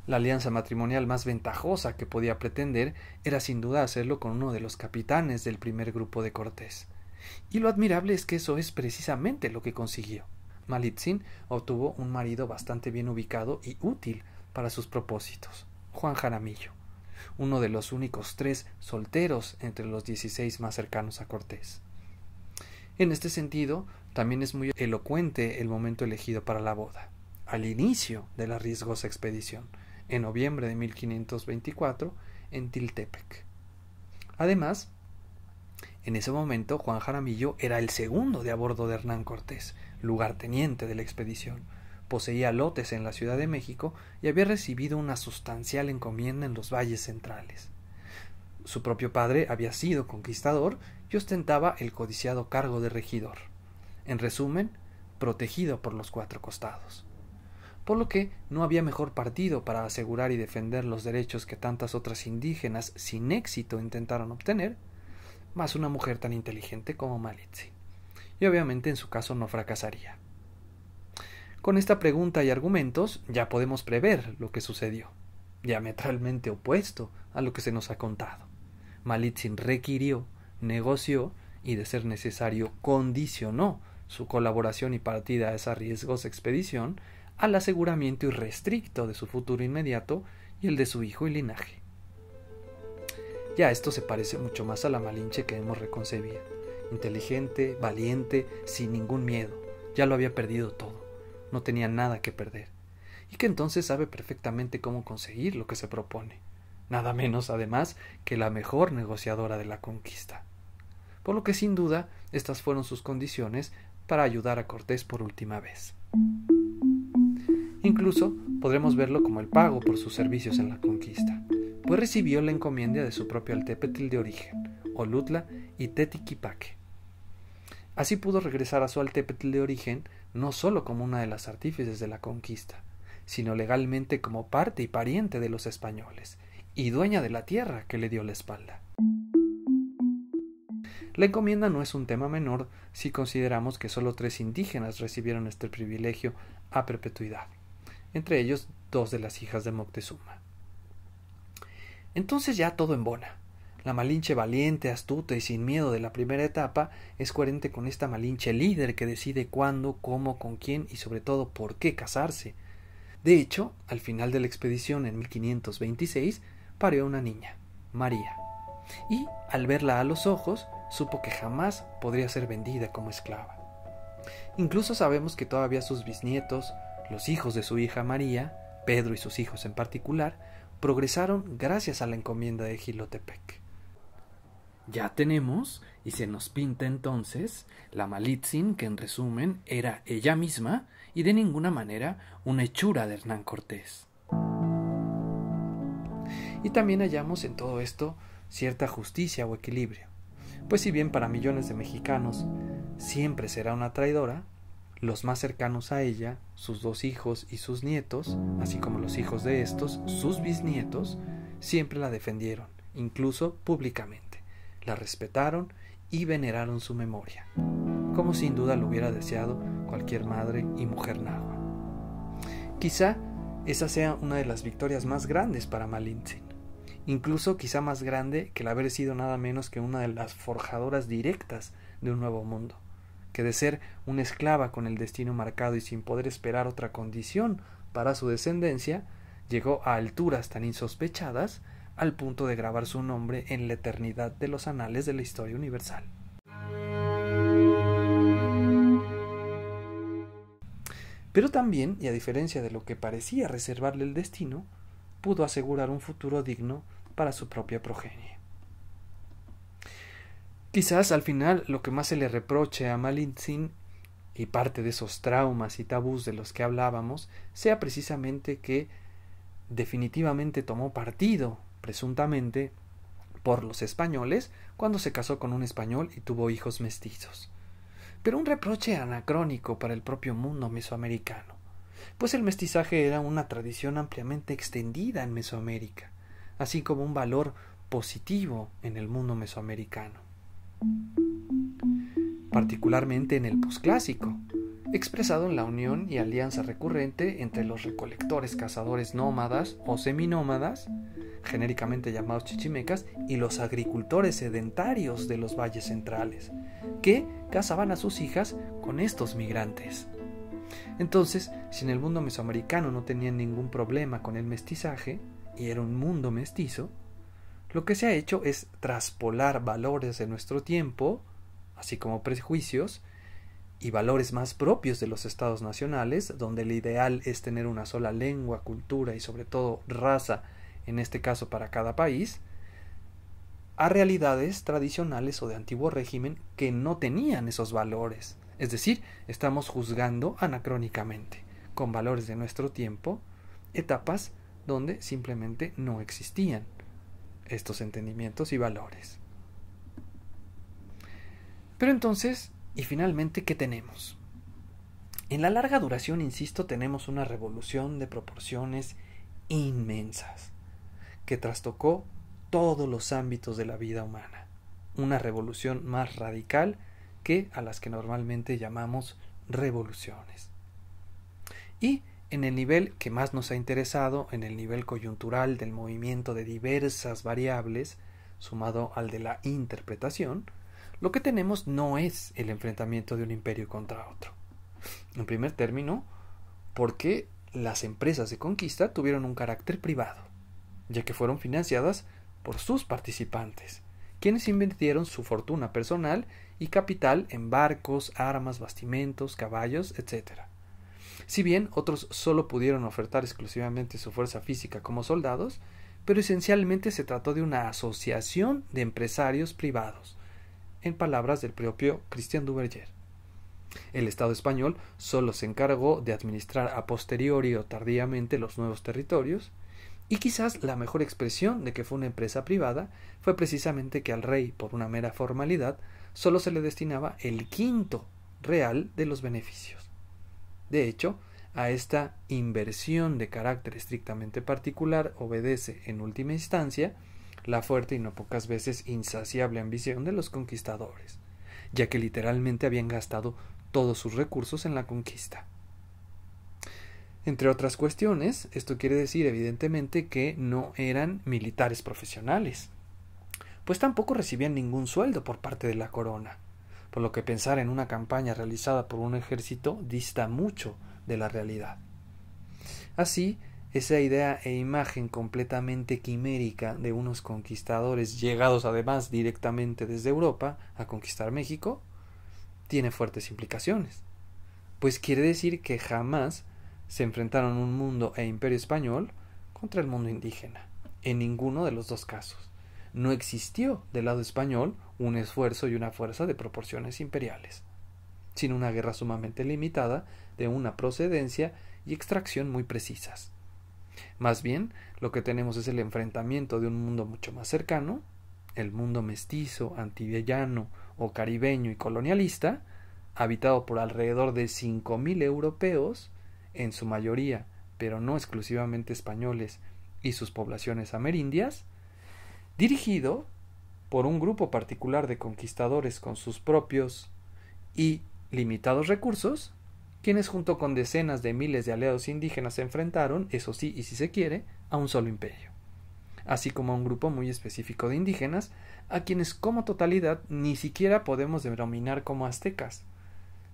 La alianza matrimonial más ventajosa que podía pretender era sin duda hacerlo con uno de los capitanes del primer grupo de Cortés. Y lo admirable es que eso es precisamente lo que consiguió. Malitzin obtuvo un marido bastante bien ubicado y útil para sus propósitos, Juan Jaramillo, uno de los únicos 3 solteros entre los 16 más cercanos a Cortés. En este sentido, también es muy elocuente el momento elegido para la boda, al inicio de la riesgosa expedición, en noviembre de 1524, en Tiltepec. Además, en ese momento Juan Jaramillo era el segundo de a bordo de Hernán Cortés, lugarteniente de la expedición. Poseía lotes en la Ciudad de México y había recibido una sustancial encomienda en los valles centrales. Su propio padre había sido conquistador y ostentaba el codiciado cargo de regidor. En resumen, protegido por los 4 costados. Por lo que no había mejor partido para asegurar y defender los derechos que tantas otras indígenas sin éxito intentaron obtener, más una mujer tan inteligente como Malitzin. Y obviamente en su caso no fracasaría. Con esta pregunta y argumentos ya podemos prever lo que sucedió, diametralmente opuesto a lo que se nos ha contado. Malitzin requirió, negoció y, de ser necesario, condicionó su colaboración y partida a esa riesgosa expedición al aseguramiento irrestricto de su futuro inmediato y el de su hijo y linaje. Ya esto se parece mucho más a la Malinche que hemos reconcebido. Inteligente, valiente, sin ningún miedo. Ya lo había perdido todo. No tenía nada que perder. Y que entonces sabe perfectamente cómo conseguir lo que se propone. Nada menos, además, que la mejor negociadora de la conquista. Por lo que sin duda, estas fueron sus condiciones para ayudar a Cortés por última vez. Incluso podremos verlo como el pago por sus servicios en la conquista, pues recibió la encomienda de su propio altépetl de origen, Olutla y Tetiquipaque. Así pudo regresar a su altépetl de origen no sólo como una de las artífices de la conquista, sino legalmente como parte y pariente de los españoles, y dueña de la tierra que le dio la espalda. La encomienda no es un tema menor si consideramos que sólo 3 indígenas recibieron este privilegio a perpetuidad, entre ellos 2 de las hijas de Moctezuma. Entonces ya todo embona. La Malinche valiente, astuta y sin miedo de la primera etapa es coherente con esta Malinche líder que decide cuándo, cómo, con quién y sobre todo por qué casarse. De hecho, al final de la expedición en 1526 parió una niña, María, y al verla a los ojos supo que jamás podría ser vendida como esclava. Incluso sabemos que todavía sus bisnietos, los hijos de su hija María, Pedro y sus hijos en particular, progresaron gracias a la encomienda de Jilotepec. Ya tenemos, y se nos pinta entonces, la Malitzin, que en resumen era ella misma y de ninguna manera una hechura de Hernán Cortés. Y también hallamos en todo esto cierta justicia o equilibrio, pues si bien para millones de mexicanos siempre será una traidora, los más cercanos a ella, sus 2 hijos y sus nietos, así como los hijos de estos, sus bisnietos, siempre la defendieron, incluso públicamente. La respetaron y veneraron su memoria, como sin duda lo hubiera deseado cualquier madre y mujer nahua. Quizá esa sea una de las victorias más grandes para Malitzin, incluso quizá más grande que el haber sido nada menos que una de las forjadoras directas de un nuevo mundo, que de ser una esclava con el destino marcado y sin poder esperar otra condición para su descendencia, llegó a alturas tan insospechadas al punto de grabar su nombre en la eternidad de los anales de la historia universal. Pero también, y a diferencia de lo que parecía reservarle el destino, pudo asegurar un futuro digno para su propia progenie. Quizás al final lo que más se le reproche a Malitzin, y parte de esos traumas y tabús de los que hablábamos, sea precisamente que definitivamente tomó partido, presuntamente, por los españoles cuando se casó con un español y tuvo hijos mestizos. Pero un reproche anacrónico para el propio mundo mesoamericano, pues el mestizaje era una tradición ampliamente extendida en Mesoamérica, así como un valor positivo en el mundo mesoamericano, particularmente en el posclásico, expresado en la unión y alianza recurrente entre los recolectores cazadores nómadas o seminómadas, genéricamente llamados chichimecas, y los agricultores sedentarios de los valles centrales, que cazaban a sus hijas con estos migrantes. Entonces, si en el mundo mesoamericano no tenían ningún problema con el mestizaje, y era un mundo mestizo, lo que se ha hecho es traspolar valores de nuestro tiempo, así como prejuicios, y valores más propios de los estados nacionales, donde el ideal es tener una sola lengua, cultura y sobre todo raza, en este caso para cada país, a realidades tradicionales o de antiguo régimen que no tenían esos valores. Es decir, estamos juzgando anacrónicamente, con valores de nuestro tiempo, etapas donde simplemente no existían estos entendimientos y valores. Pero entonces, y finalmente, ¿qué tenemos? En la larga duración, insisto, tenemos una revolución de proporciones inmensas, que trastocó todos los ámbitos de la vida humana. Una revolución más radical que a las que normalmente llamamos revoluciones. Y en el nivel que más nos ha interesado, en el nivel coyuntural del movimiento de diversas variables, sumado al de la interpretación, lo que tenemos no es el enfrentamiento de un imperio contra otro. En primer término, porque las empresas de conquista tuvieron un carácter privado, ya que fueron financiadas por sus participantes, quienes invirtieron su fortuna personal y capital en barcos, armas, bastimentos, caballos, etc. Si bien otros solo pudieron ofertar exclusivamente su fuerza física como soldados, pero esencialmente se trató de una asociación de empresarios privados, en palabras del propio Christian Duverger. El Estado español solo se encargó de administrar a posteriori o tardíamente los nuevos territorios, y quizás la mejor expresión de que fue una empresa privada fue precisamente que al rey, por una mera formalidad, solo se le destinaba el quinto real de los beneficios. De hecho, a esta inversión de carácter estrictamente particular obedece, en última instancia, la fuerte y no pocas veces insaciable ambición de los conquistadores, ya que literalmente habían gastado todos sus recursos en la conquista. Entre otras cuestiones, esto quiere decir evidentemente que no eran militares profesionales, pues tampoco recibían ningún sueldo por parte de la corona, por lo que pensar en una campaña realizada por un ejército dista mucho de la realidad. Así, esa idea e imagen completamente quimérica de unos conquistadores llegados además directamente desde Europa a conquistar México tiene fuertes implicaciones, pues quiere decir que jamás se enfrentaron un mundo e imperio español contra el mundo indígena. En ninguno de los dos casos. No existió del lado español un esfuerzo y una fuerza de proporciones imperiales, sino una guerra sumamente limitada de una procedencia y extracción muy precisas. Más bien, lo que tenemos es el enfrentamiento de un mundo mucho más cercano, el mundo mestizo, antillano o caribeño y colonialista, habitado por alrededor de 5.000 europeos, en su mayoría, pero no exclusivamente españoles, y sus poblaciones amerindias, dirigido por un grupo particular de conquistadores con sus propios y limitados recursos, quienes junto con decenas de miles de aliados indígenas se enfrentaron, eso sí y si se quiere, a un solo imperio, así como a un grupo muy específico de indígenas, a quienes como totalidad ni siquiera podemos denominar como aztecas,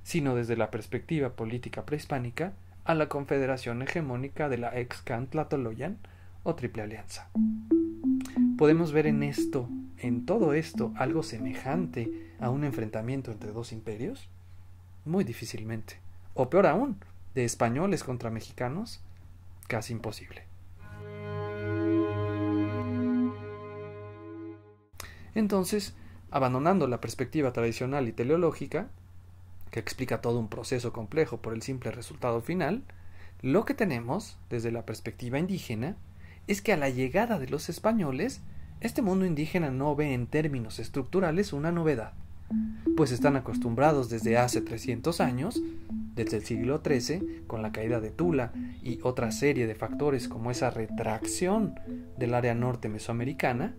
sino desde la perspectiva política prehispánica, a la confederación hegemónica de la ex-Can Tlahtoloyan o Triple Alianza. ¿Podemos ver en todo esto, algo semejante a un enfrentamiento entre dos imperios? Muy difícilmente. O peor aún, de españoles contra mexicanos, casi imposible. Entonces, abandonando la perspectiva tradicional y teleológica, que explica todo un proceso complejo por el simple resultado final, lo que tenemos, desde la perspectiva indígena, es que a la llegada de los españoles, este mundo indígena no ve en términos estructurales una novedad, pues están acostumbrados desde hace 300 años, desde el siglo XIII, con la caída de Tula y otra serie de factores como esa retracción del área norte mesoamericana,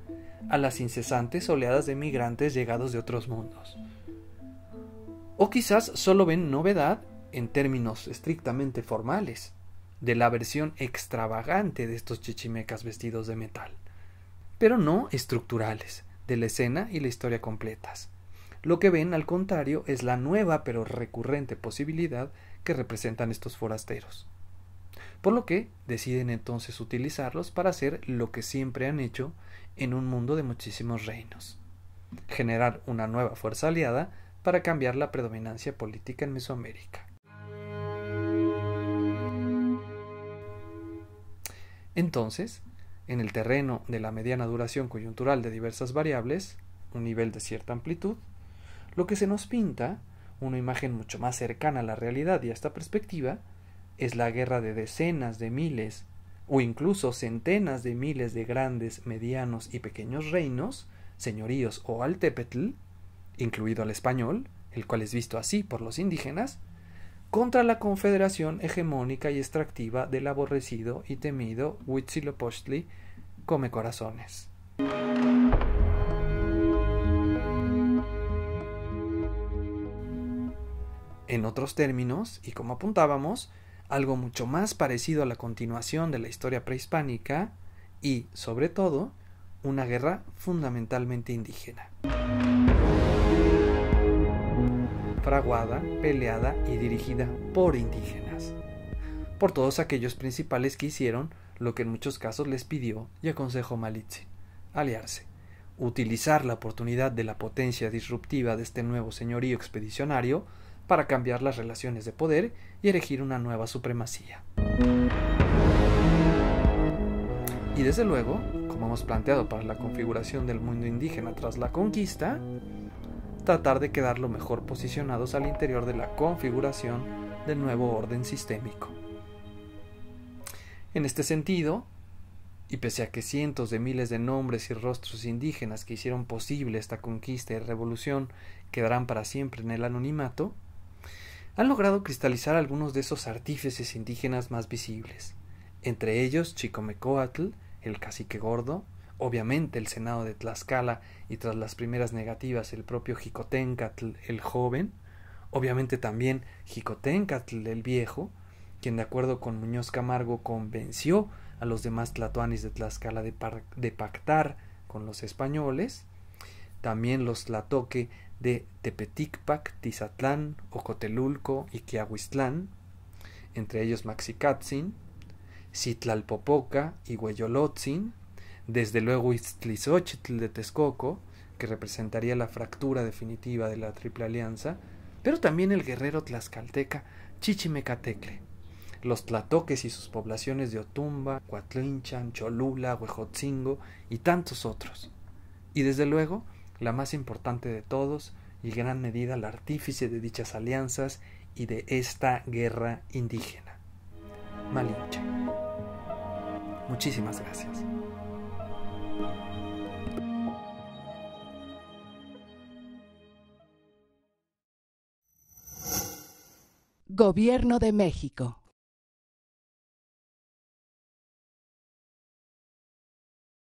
a las incesantes oleadas de migrantes llegados de otros mundos. O quizás solo ven novedad en términos estrictamente formales, de la versión extravagante de estos chichimecas vestidos de metal, pero no estructurales, de la escena y la historia completas. Lo que ven, al contrario, es la nueva pero recurrente posibilidad que representan estos forasteros. Por lo que deciden entonces utilizarlos para hacer lo que siempre han hecho en un mundo de muchísimos reinos: generar una nueva fuerza aliada para cambiar la predominancia política en Mesoamérica. Entonces, en el terreno de la mediana duración coyuntural de diversas variables, un nivel de cierta amplitud, lo que se nos pinta, una imagen mucho más cercana a la realidad y a esta perspectiva, es la guerra de decenas de miles o incluso centenas de miles de grandes, medianos y pequeños reinos, señoríos o altépetl, incluido al español, el cual es visto así por los indígenas, contra la confederación hegemónica y extractiva del aborrecido y temido Huitzilopochtli Comecorazones. En otros términos, y como apuntábamos, algo mucho más parecido a la continuación de la historia prehispánica y, sobre todo, una guerra fundamentalmente indígena. Fraguada, peleada y dirigida por indígenas, por todos aquellos principales que hicieron lo que en muchos casos les pidió y aconsejó Malitzin: aliarse, utilizar la oportunidad de la potencia disruptiva de este nuevo señorío expedicionario para cambiar las relaciones de poder y erigir una nueva supremacía. Y desde luego, como hemos planteado para la configuración del mundo indígena tras la conquista, tratar de quedar lo mejor posicionados al interior de la configuración del nuevo orden sistémico. En este sentido, y pese a que cientos de miles de nombres y rostros indígenas que hicieron posible esta conquista y revolución quedarán para siempre en el anonimato, han logrado cristalizar algunos de esos artífices indígenas más visibles, entre ellos Chicomecoatl, el cacique gordo, obviamente el Senado de Tlaxcala y tras las primeras negativas el propio Jicotencatl el joven, obviamente también Jicotencatl el viejo, quien de acuerdo con Muñoz Camargo convenció a los demás tlatoanis de Tlaxcala de pactar con los españoles, también los tlatoque de Tepeticpac, Tizatlán, Ocotelulco y Quiahuistlán, entre ellos Maxicatzin, Citlalpopoca y Hueyolotzin, desde luego Iztlizóchitl de Texcoco, que representaría la fractura definitiva de la Triple Alianza, pero también el guerrero tlaxcalteca Chichimecatecle, los tlatoques y sus poblaciones de Otumba, Coatlinchan, Cholula, Huejotzingo y tantos otros. Y desde luego, la más importante de todos y en gran medida la artífice de dichas alianzas y de esta guerra indígena, Malinche. Muchísimas gracias. Gobierno de México.